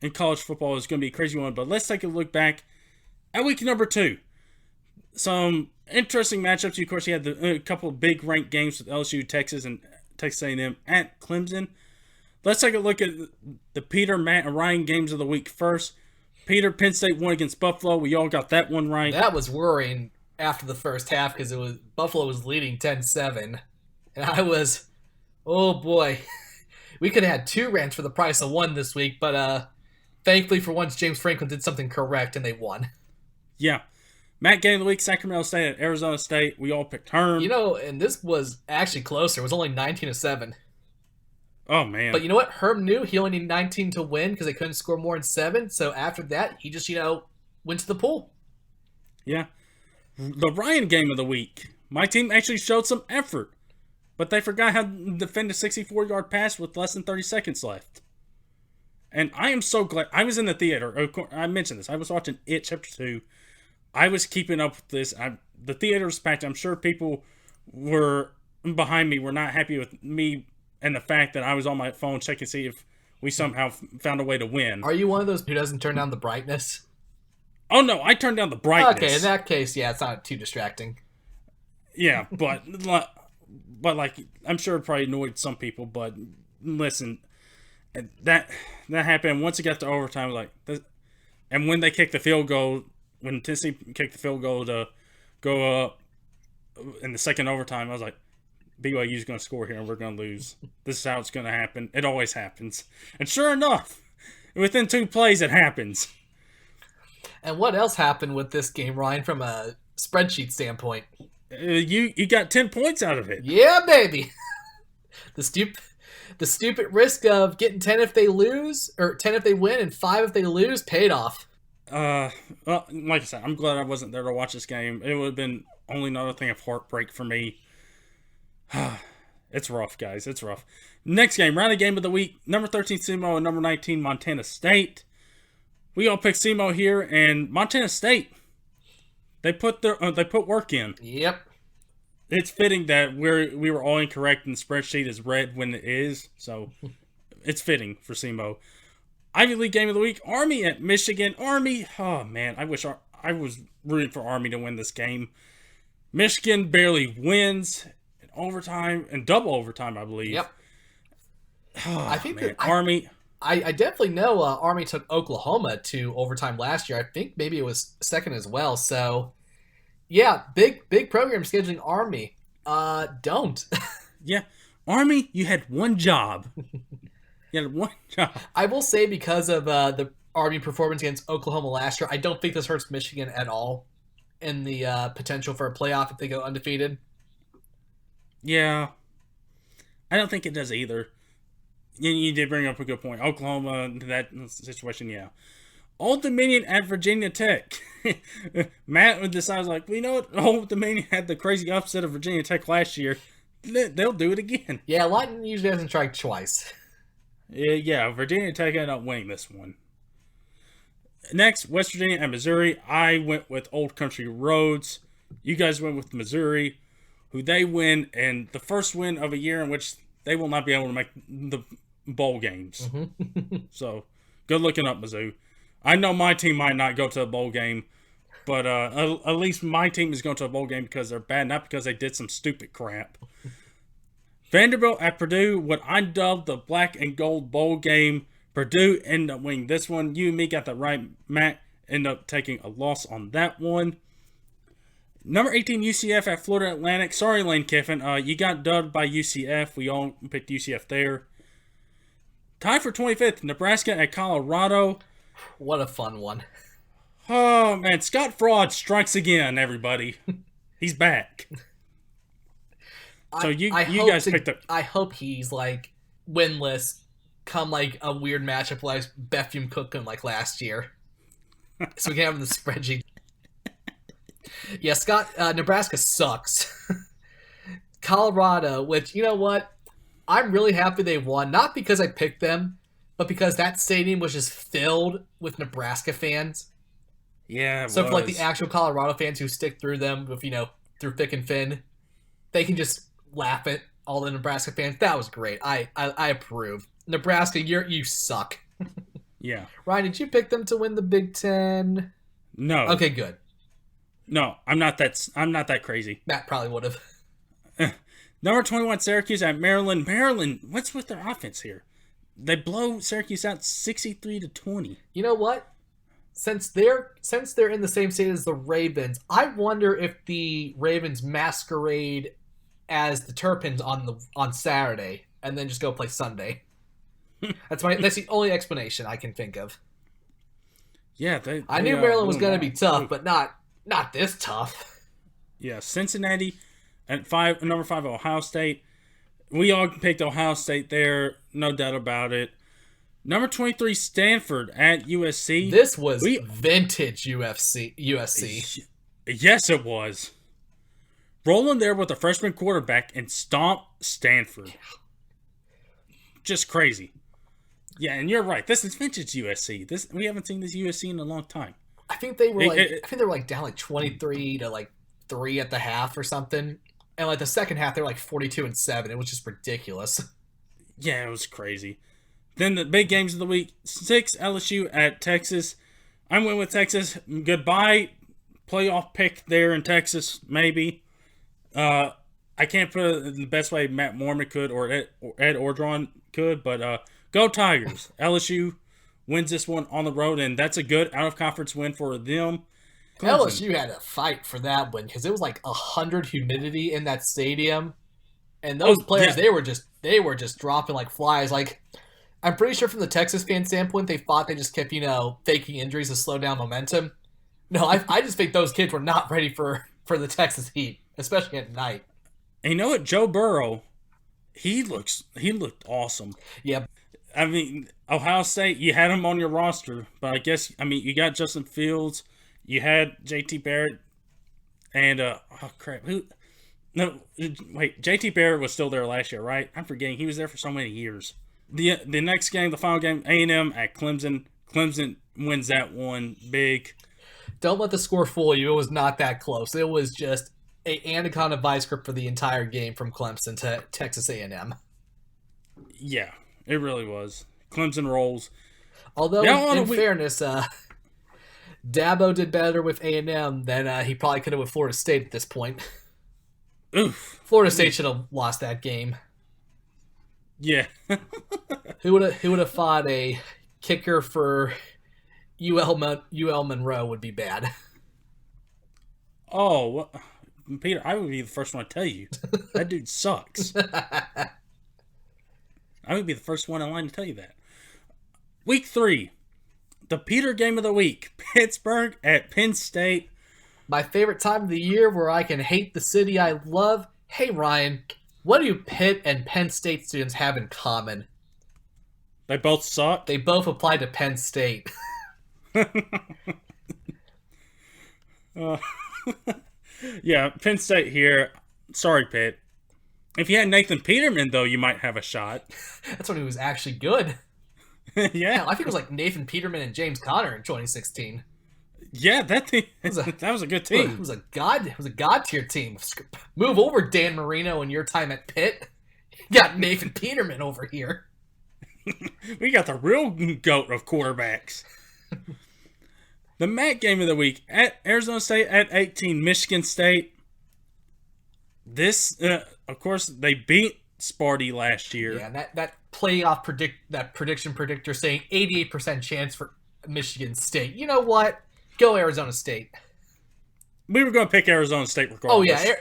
in college football is going to be a crazy one, but let's take a look back at week number 2. Some interesting matchups. Of course, you had a couple of big ranked games with LSU, Texas, and Texas A&M at Clemson. Let's take a look at the Peter, Matt, and Ryan games of the week first. Peter, Penn State won against Buffalo. We all got that one right. That was worrying after the first half, because Buffalo was leading 10-7. And I was, oh boy. We could have had 2 rants for the price of 1 this week, but thankfully for once, James Franklin did something correct and they won. Yeah. Matt game of the week, Sacramento State at Arizona State. We all picked Herm. And this was actually closer. It was only 19-7. Oh, man. But you know what? Herm knew he only needed 19 to win because they couldn't score more than 7. So after that, he just, went to the pool. Yeah. The Ryan game of the week. My team actually showed some effort, but they forgot how to defend a 64-yard pass with less than 30 seconds left. And I am so glad. I was in the theater. I mentioned this. I was watching It Chapter 2. I was keeping up with this. The theater was packed. I'm sure people were behind me were not happy with me and the fact that I was on my phone checking to see if we somehow found a way to win. Are you one of those who doesn't turn down the brightness? Oh, no. I turned down the brightness. Okay, in that case, yeah, it's not too distracting. Yeah, but like, I'm sure it probably annoyed some people, but listen, that happened once it got to overtime, and when they kicked the field goal, when Tennessee kicked the field goal to go up in the second overtime, I was like, BYU's going to score here and we're going to lose. This is how it's going to happen. It always happens. And sure enough, within 2 plays, it happens. And what else happened with this game, Ryan, from a spreadsheet standpoint? You got 10 points out of it. Yeah, baby. The stupid risk of getting 10 if they lose, or 10 if they win, and 5 if they lose, paid off. Well, like I said, I'm glad I wasn't there to watch this game. It would have been only another thing of heartbreak for me. It's rough, guys. It's rough. Next game, round of game of the week. Number 13, SEMO, and number 19, Montana State. We all picked SEMO here, and Montana State, they put work in. Yep. It's fitting that we were all incorrect and the spreadsheet is red when it is. So it's fitting for SEMO. Ivy League game of the week, Army at Michigan. Army, oh man, I wish I was rooting for Army to win this game. Michigan barely wins in overtime and double overtime, I believe. Yep. Oh, I think man. Army. I definitely know Army took Oklahoma to overtime last year. I think maybe it was second as well. So, yeah, big program scheduling Army. Don't. Yeah, Army, you had one job. You had one job. I will say because of the Army performance against Oklahoma last year, I don't think this hurts Michigan at all in the potential for a playoff if they go undefeated. Yeah, I don't think it does either. You did bring up a good point. Oklahoma, that situation, yeah. Old Dominion at Virginia Tech. Matt decides, like, well, you know what? Old Dominion had the crazy upset of Virginia Tech last year. They'll do it again. Yeah, Lightning usually doesn't strike twice. Yeah, Virginia Tech ended up winning this one. Next, West Virginia and Missouri. I went with Old Country Roads. You guys went with Missouri, who they win, and the first win of a year in which they will not be able to make the bowl games. Mm-hmm. So, good looking up, Mizzou. I know my team might not go to a bowl game, but at least my team is going to a bowl game because they're bad, not because they did some stupid crap. Vanderbilt at Purdue, what I dubbed the black and gold bowl game. Purdue ended up winning this one. You and me got that right. Matt ended up taking a loss on that one. Number 18, UCF at Florida Atlantic. Sorry, Lane Kiffin. You got dubbed by UCF. We all picked UCF there. Tied for 25th, Nebraska at Colorado. What a fun one. Oh, man. Scott Fraud strikes again, everybody. He's back. So you guys picked up. I hope he's, like, winless come, like, a weird matchup like Bethune Cookman, like, last year. So we can have him in the spreadsheet. Yeah, Nebraska sucks. Colorado, which, you know what? I'm really happy they won. Not because I picked them, but because that stadium was just filled with Nebraska fans. Yeah, so for, like, the actual Colorado fans who stick through them, with, you know, through thick and thin, they can just laugh at all the Nebraska fans. That was great. I approve. Nebraska, you suck. Yeah. Ryan, did you pick them to win the Big Ten? No. Okay, good. No, I'm not that crazy. Matt probably would have. Number 21, Syracuse at Maryland. Maryland, what's with their offense here? They blow Syracuse out 63-20. You know what? Since they're in the same state as the Ravens, I wonder if the Ravens masquerade as the Terrapins on Saturday and then just go play Sunday. That's the only explanation I can think of. Yeah, I knew Maryland was going to be tough, but not this tough. Yeah, Cincinnati at number 5, Ohio State. We all picked Ohio State there, no doubt about it. Number 23, Stanford at USC. This was vintage USC. Yes, it was. Rolling there with a freshman quarterback and stomp Stanford. Just crazy. Yeah, and you're right. This is vintage USC. We haven't seen this USC in a long time. I think they were down like 23 to like 3 at the half or something. And like the second half, they were like 42-7. It was just ridiculous. Yeah, it was crazy. Then the big games of the week: 6 LSU at Texas. I went with Texas. Goodbye, playoff pick there in Texas. Maybe. I can't put it in the best way Matt Mormon could or Ed Ordron could, but go Tigers. LSU wins this one on the road, and that's a good out-of-conference win for them. Clemson. LSU had to fight for that one because it was like 100 humidity in that stadium, and those players they were just dropping like flies. Like, I'm pretty sure from the Texas fan standpoint, they thought they just kept faking injuries to slow down momentum. No, I just think those kids were not ready for the Texas heat, especially at night. And you know what, Joe Burrow, he looked awesome. Yeah. I mean, Ohio State, you had him on your roster, but you got Justin Fields, you had JT Barrett, and JT Barrett was still there last year, right? I'm forgetting. He was there for so many years. The next game, the final game, A&M at Clemson. Clemson wins that one big. Don't let the score fool you. It was not that close. It was just a Anaconda vice grip for the entire game from Clemson to Texas A&M. Yeah. It really was. Clemson rolls. Although, Now, in fairness, Dabo did better with A&M than he probably could have with Florida State at this point. Oof. Florida State should have lost that game. Yeah. Who would have fought a kicker for UL Monroe would be bad. Oh, Peter, I would be the first one to tell you. That dude sucks. I would be the first one in line to tell you that. Week 3. The Peter game of the week. Pittsburgh at Penn State. My favorite time of the year where I can hate the city I love. Hey, Ryan, what do Pitt and Penn State students have in common? They both suck. They both applied to Penn State. Yeah, Penn State here. Sorry, Pitt. If you had Nathan Peterman, though, you might have a shot. That's when he was actually good. Yeah. Hell, I think it was like Nathan Peterman and James Conner in 2016. Yeah, that was a good team. It was a god tier team. Move over, Dan Marino, in your time at Pitt. You got Nathan Peterman over here. We got the real goat of quarterbacks. The MAC game of the week at Arizona State at 18, Michigan State. This, of course, they beat Sparty last year. Yeah, and that playoff prediction predictor saying 88% chance for Michigan State. You know what? Go Arizona State. We were going to pick Arizona State regardless. Oh yeah,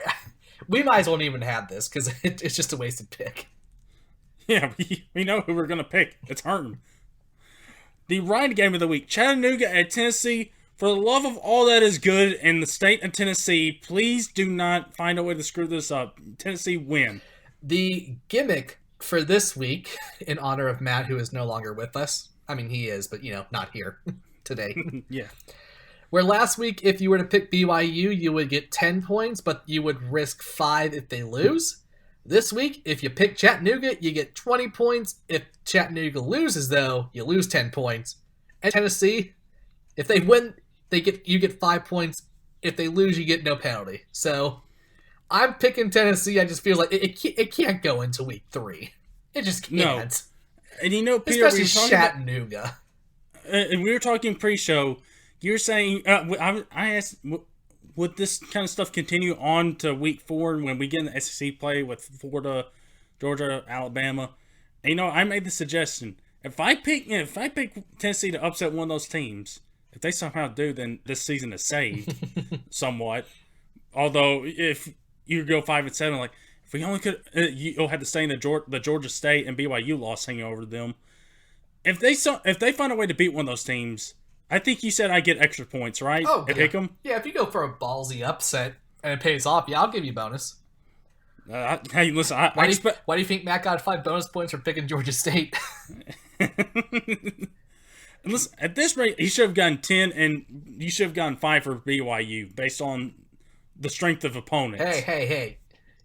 we might as well even have this because it's just a wasted pick. Yeah, we know who we're going to pick. It's hurting. The Ryan game of the week, Chattanooga at Tennessee. For the love of all that is good in the state of Tennessee, please do not find a way to screw this up. Tennessee win. The gimmick for this week, in honor of Matt, who is no longer with us. I mean, he is, but, not here today. Yeah. Where last week, if you were to pick BYU, you would get 10 points, but you would risk 5 if they lose. This week, if you pick Chattanooga, you get 20 points. If Chattanooga loses, though, you lose 10 points. And Tennessee, if they win, you get 5 points. If they lose, you get no penalty. So I'm picking Tennessee. I just feel like it can't go into week 3. It just can't. No. And Peter, especially Chattanooga. And we were talking pre-show. You're saying I asked, would this kind of stuff continue on to week 4 when we get in the SEC play with Florida, Georgia, Alabama? And, I made the suggestion. If I pick Tennessee to upset one of those teams, if they somehow do, then this season is saved somewhat. Although if you go 5-7, like if we only could, you'll have to stay in the Georgia State and BYU loss hanging over them. If they find a way to beat one of those teams, I think you said I get extra points, right? Oh, yeah. Pick them. Yeah, if you go for a ballsy upset and it pays off, yeah, I'll give you a bonus. Hey, listen, why do you think Matt got 5 bonus points for picking Georgia State? Listen, at this rate, he should have gotten 10, and you should have gotten 5 for BYU based on the strength of opponents. Hey.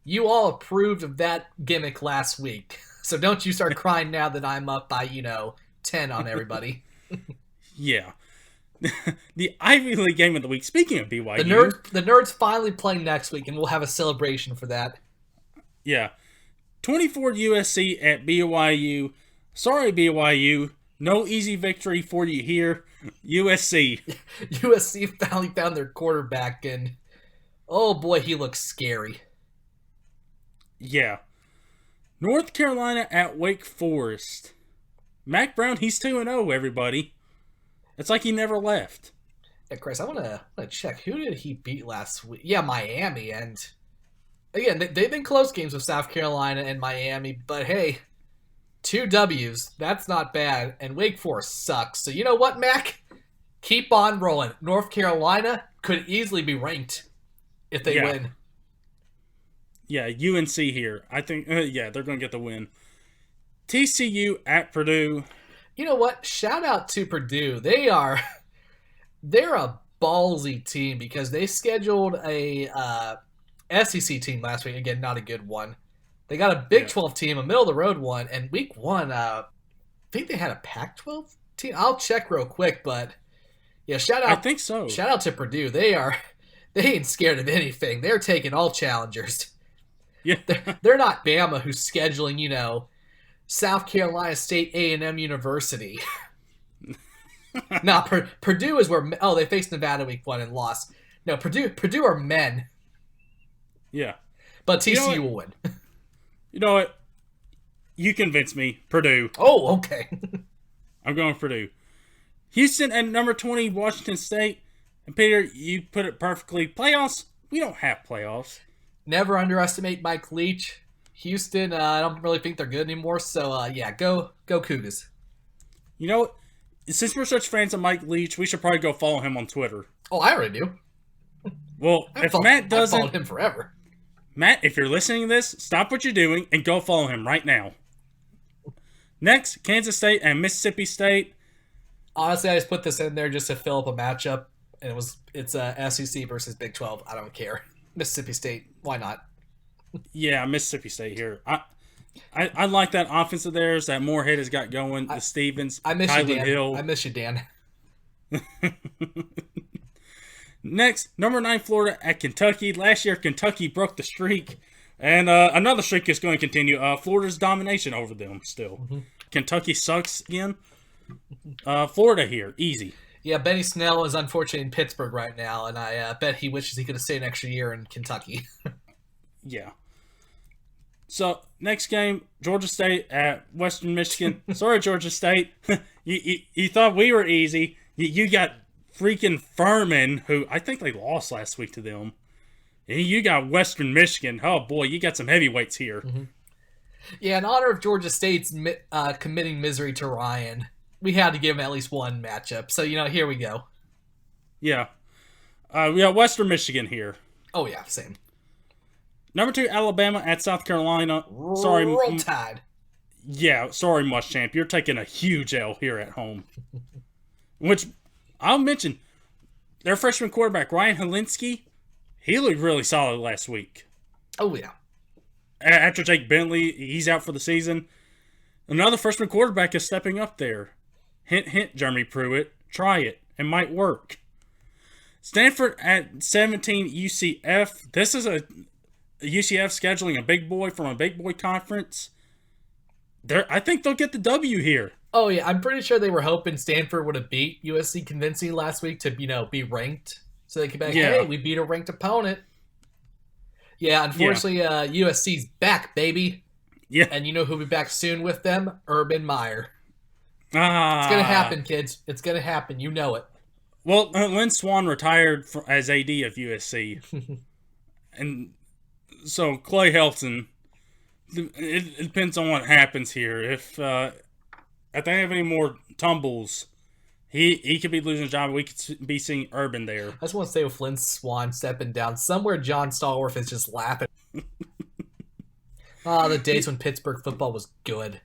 You all approved of that gimmick last week. So don't you start crying now that I'm up by, 10 on everybody. Yeah. The Ivy League game of the week. Speaking of BYU. The Nerds finally playing next week, and we'll have a celebration for that. Yeah. 24 USC at BYU. Sorry, BYU. No easy victory for you here. USC. USC finally found their quarterback, and oh boy, he looks scary. Yeah. North Carolina at Wake Forest. Mac Brown, he's 2-0, everybody. It's like he never left. Yeah, Chris, I want to check. Who did he beat last week? Yeah, Miami, and again, they've been close games with South Carolina and Miami, but hey, 2 W's. That's not bad. And Wake Forest sucks. So you know what, Mac? Keep on rolling. North Carolina could easily be ranked if they win. Yeah, UNC here. I think, they're going to get the win. TCU at Purdue. You know what? Shout out to Purdue. They're a ballsy team because they scheduled a SEC team last week. Again, not a good one. They got a Big 12 team, a middle-of-the-road one, and week 1, I think they had a Pac-12 team. I'll check real quick, but yeah, shout out. I think so. Shout out to Purdue. They ain't scared of anything. They're taking all challengers. Yeah, they're not Bama who's scheduling, South Carolina State A&M University. No, Purdue is where. Oh, they faced Nevada week 1 and lost. No, Purdue are men, Yeah. but TCU will win. You know what? You convinced me. Purdue. Oh, okay. I'm going Purdue. Houston at number 20, Washington State. And Peter, you put it perfectly. Playoffs? We don't have playoffs. Never underestimate Mike Leach. Houston, I don't really think they're good anymore. So, yeah, go Cougars. You know what? Since we're such fans of Mike Leach, we should probably go follow him on Twitter. Oh, I already do. Well, if Matt doesn't... I've followed him forever. Matt, if you're listening to this, stop what you're doing and go follow him right now. Next, Kansas State and Mississippi State. Honestly, I just put this in there just to fill up a matchup, and it's SEC versus Big 12. I don't care. Mississippi State, why not? Yeah, Mississippi State here. I like that offense of theirs that Moorhead has got going. The Stevens, I miss Kylan you, Dan. Hill. I miss you, Dan. Next, number 9 Florida at Kentucky. Last year, Kentucky broke the streak, and another streak is going to continue. Florida's domination over them still. Mm-hmm. Kentucky sucks again. Florida here, easy. Yeah, Benny Snell is unfortunately in Pittsburgh right now, and I bet he wishes he could have stayed an extra year in Kentucky. Yeah. So, next game, Georgia State at Western Michigan. Sorry, Georgia State. you thought we were easy. You got freaking Furman, who I think they lost last week to them. And you got Western Michigan. Oh, boy, you got some heavyweights here. Mm-hmm. Yeah, in honor of Georgia State's committing misery to Ryan, we had to give him at least one matchup. So, here we go. Yeah. We got Western Michigan here. Oh, yeah, same. Number 2, Alabama at South Carolina. Sorry, Roll Tide. Yeah, sorry, Muschamp. You're taking a huge L here at home. Which, I'll mention, their freshman quarterback, Ryan Helinski, he looked really solid last week. Oh, yeah. After Jake Bentley, he's out for the season. Another freshman quarterback is stepping up there. Hint, hint, Jeremy Pruitt. Try it. It might work. Stanford at 17, UCF. This is a UCF scheduling a big boy from a big boy conference. I think they'll get the W here. Oh, yeah. I'm pretty sure they were hoping Stanford would have beat USC convincingly last week to, be ranked. So they could be like, hey, we beat a ranked opponent. Yeah, unfortunately, USC's back, baby. Yeah. And you know who'll be back soon with them? Urban Meyer. It's going to happen, kids. It's going to happen. You know it. Well, Lynn Swann retired as AD of USC. And so Clay Helton, it depends on what happens here. If they have any more tumbles, he could be losing a job. We could be seeing Urban there. I just want to say with Lynn Swann stepping down, somewhere John Stallworth is just laughing. The days when Pittsburgh football was good.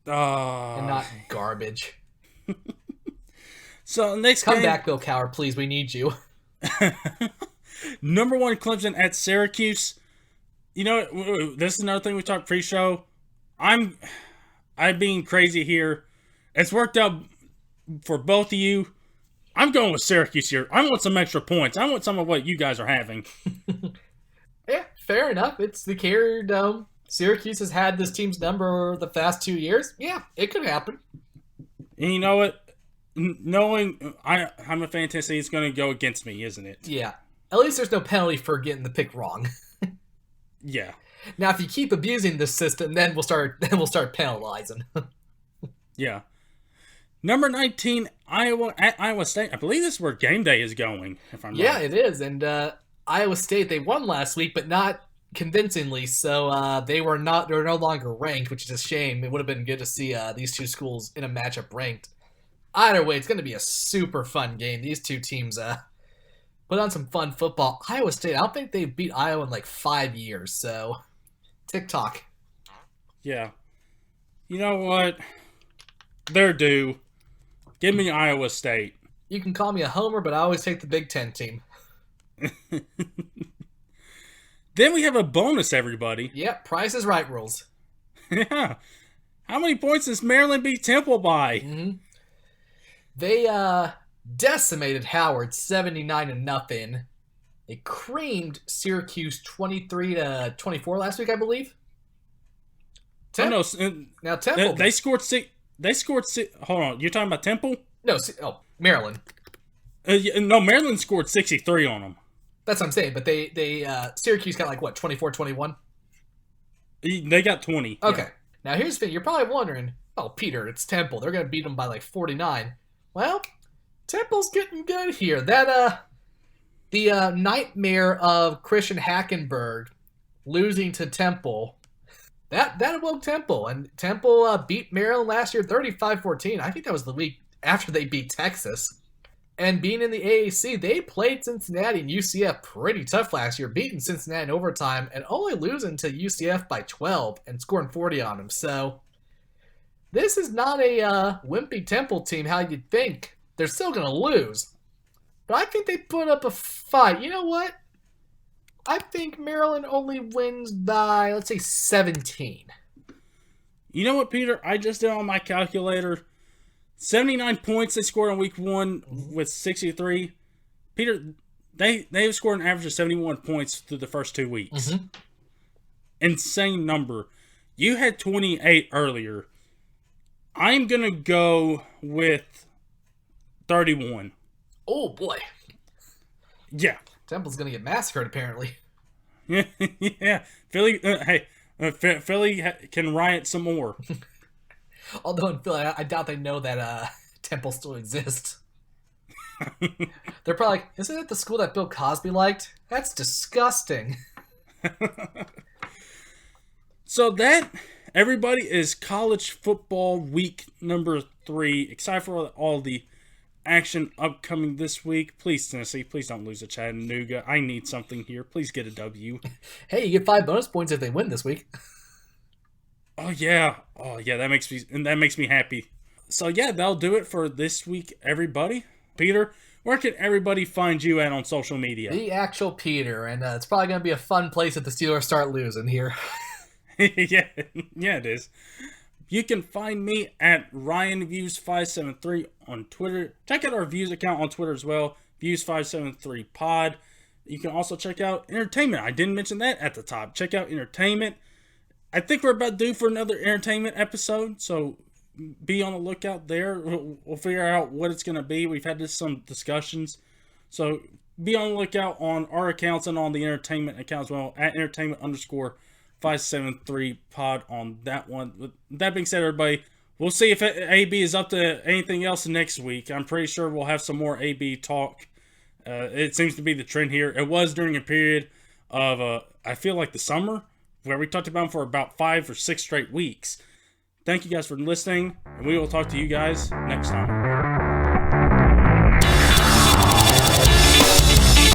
And not garbage. So next Come game, back, Bill Cowher, please. We need you. Number 1 Clemson at Syracuse. You know, this is another thing we talked pre-show. I'm being crazy here. It's worked out for both of you. I'm going with Syracuse here. I want some extra points. I want some of what you guys are having. Yeah, fair enough. It's the Carrier Dome. Syracuse has had this team's number the past 2 years. Yeah, it could happen. And you know what? Knowing I'm a fan of Tennessee, it's going to go against me, isn't it? Yeah. At least there's no penalty for getting the pick wrong. Yeah. Now, if you keep abusing this system, then we'll start penalizing. Yeah. Number 19, Iowa at Iowa State. I believe this is where game day is going, if I'm right. Yeah, it is. And Iowa State, they won last week, but not convincingly. So they're no longer ranked, which is a shame. It would have been good to see these two schools in a matchup ranked. Either way, it's going to be a super fun game. These two teams put on some fun football. Iowa State, I don't think they've beat Iowa in like 5 years. So, TikTok. Yeah. You know what? They're due. Give me Iowa State. You can call me a homer, but I always take the Big Ten team. Then we have a bonus, everybody. Yep, Price is Right rules. Yeah. How many points does Maryland beat Temple by? Mm-hmm. They decimated Howard 79-0. They creamed Syracuse 23-24 last week, I believe. no, Now Temple. they scored six. They scored six. Hold on, you're talking about Temple? No, Maryland. No, Maryland scored 63 on them. That's what I'm saying. But they Syracuse got like what 24-21. They got 20. Okay. Yeah. Now here's the thing. You're probably wondering, oh, Peter, it's Temple. They're gonna beat them by like 49. Well, Temple's getting good here. That the nightmare of Christian Hackenberg losing to Temple. That awoke Temple, and Temple beat Maryland last year 35-14. I think that was the week after they beat Texas. And being in the AAC, they played Cincinnati and UCF pretty tough last year, beating Cincinnati in overtime and only losing to UCF by 12 and scoring 40 on them. So this is not a wimpy Temple team how you'd think. They're still going to lose. But I think they put up a fight. You know what? I think Maryland only wins by, let's say, 17. You know what, Peter? I just did on my calculator. 79 points they scored on week 1 with 63. Peter, they've scored an average of 71 points through the first 2 weeks. Mm-hmm. Insane number. You had 28 earlier. I'm going to go with 31. Oh, boy. Yeah. Temple's going to get massacred, apparently. Yeah. Philly, Philly can riot some more. Although in Philly, I doubt they know that Temple still exists. They're probably like, isn't it the school that Bill Cosby liked? That's disgusting. So that, everybody, is college football week number 3. Excited for all the action upcoming this week. Please, Tennessee, please don't lose to Chattanooga. I need something here. Please get a W. Hey, you get 5 bonus points if they win this week. Oh yeah, that makes me happy. So yeah, that'll do it for this week, everybody. Peter, where can everybody find you at on social media? The actual Peter, and it's probably going to be a fun place if the Steelers start losing here. yeah, it is. You can find me at RyanViews573 on Twitter. Check out our Views account on Twitter as well, Views573pod. You can also check out entertainment. I didn't mention that at the top. Check out entertainment. I think we're about due for another entertainment episode, so be on the lookout there. We'll figure out what it's going to be. We've had some discussions, so be on the lookout on our accounts and on the entertainment account as well, at entertainment_573pod on that one. With that being said, everybody, we'll see if AB is up to anything else next week. I'm pretty sure we'll have some more AB talk. It seems to be the trend here. It was during a period of, I feel like the summer, where we talked about him for about 5 or 6 straight weeks. Thank you guys for listening, and we will talk to you guys next time.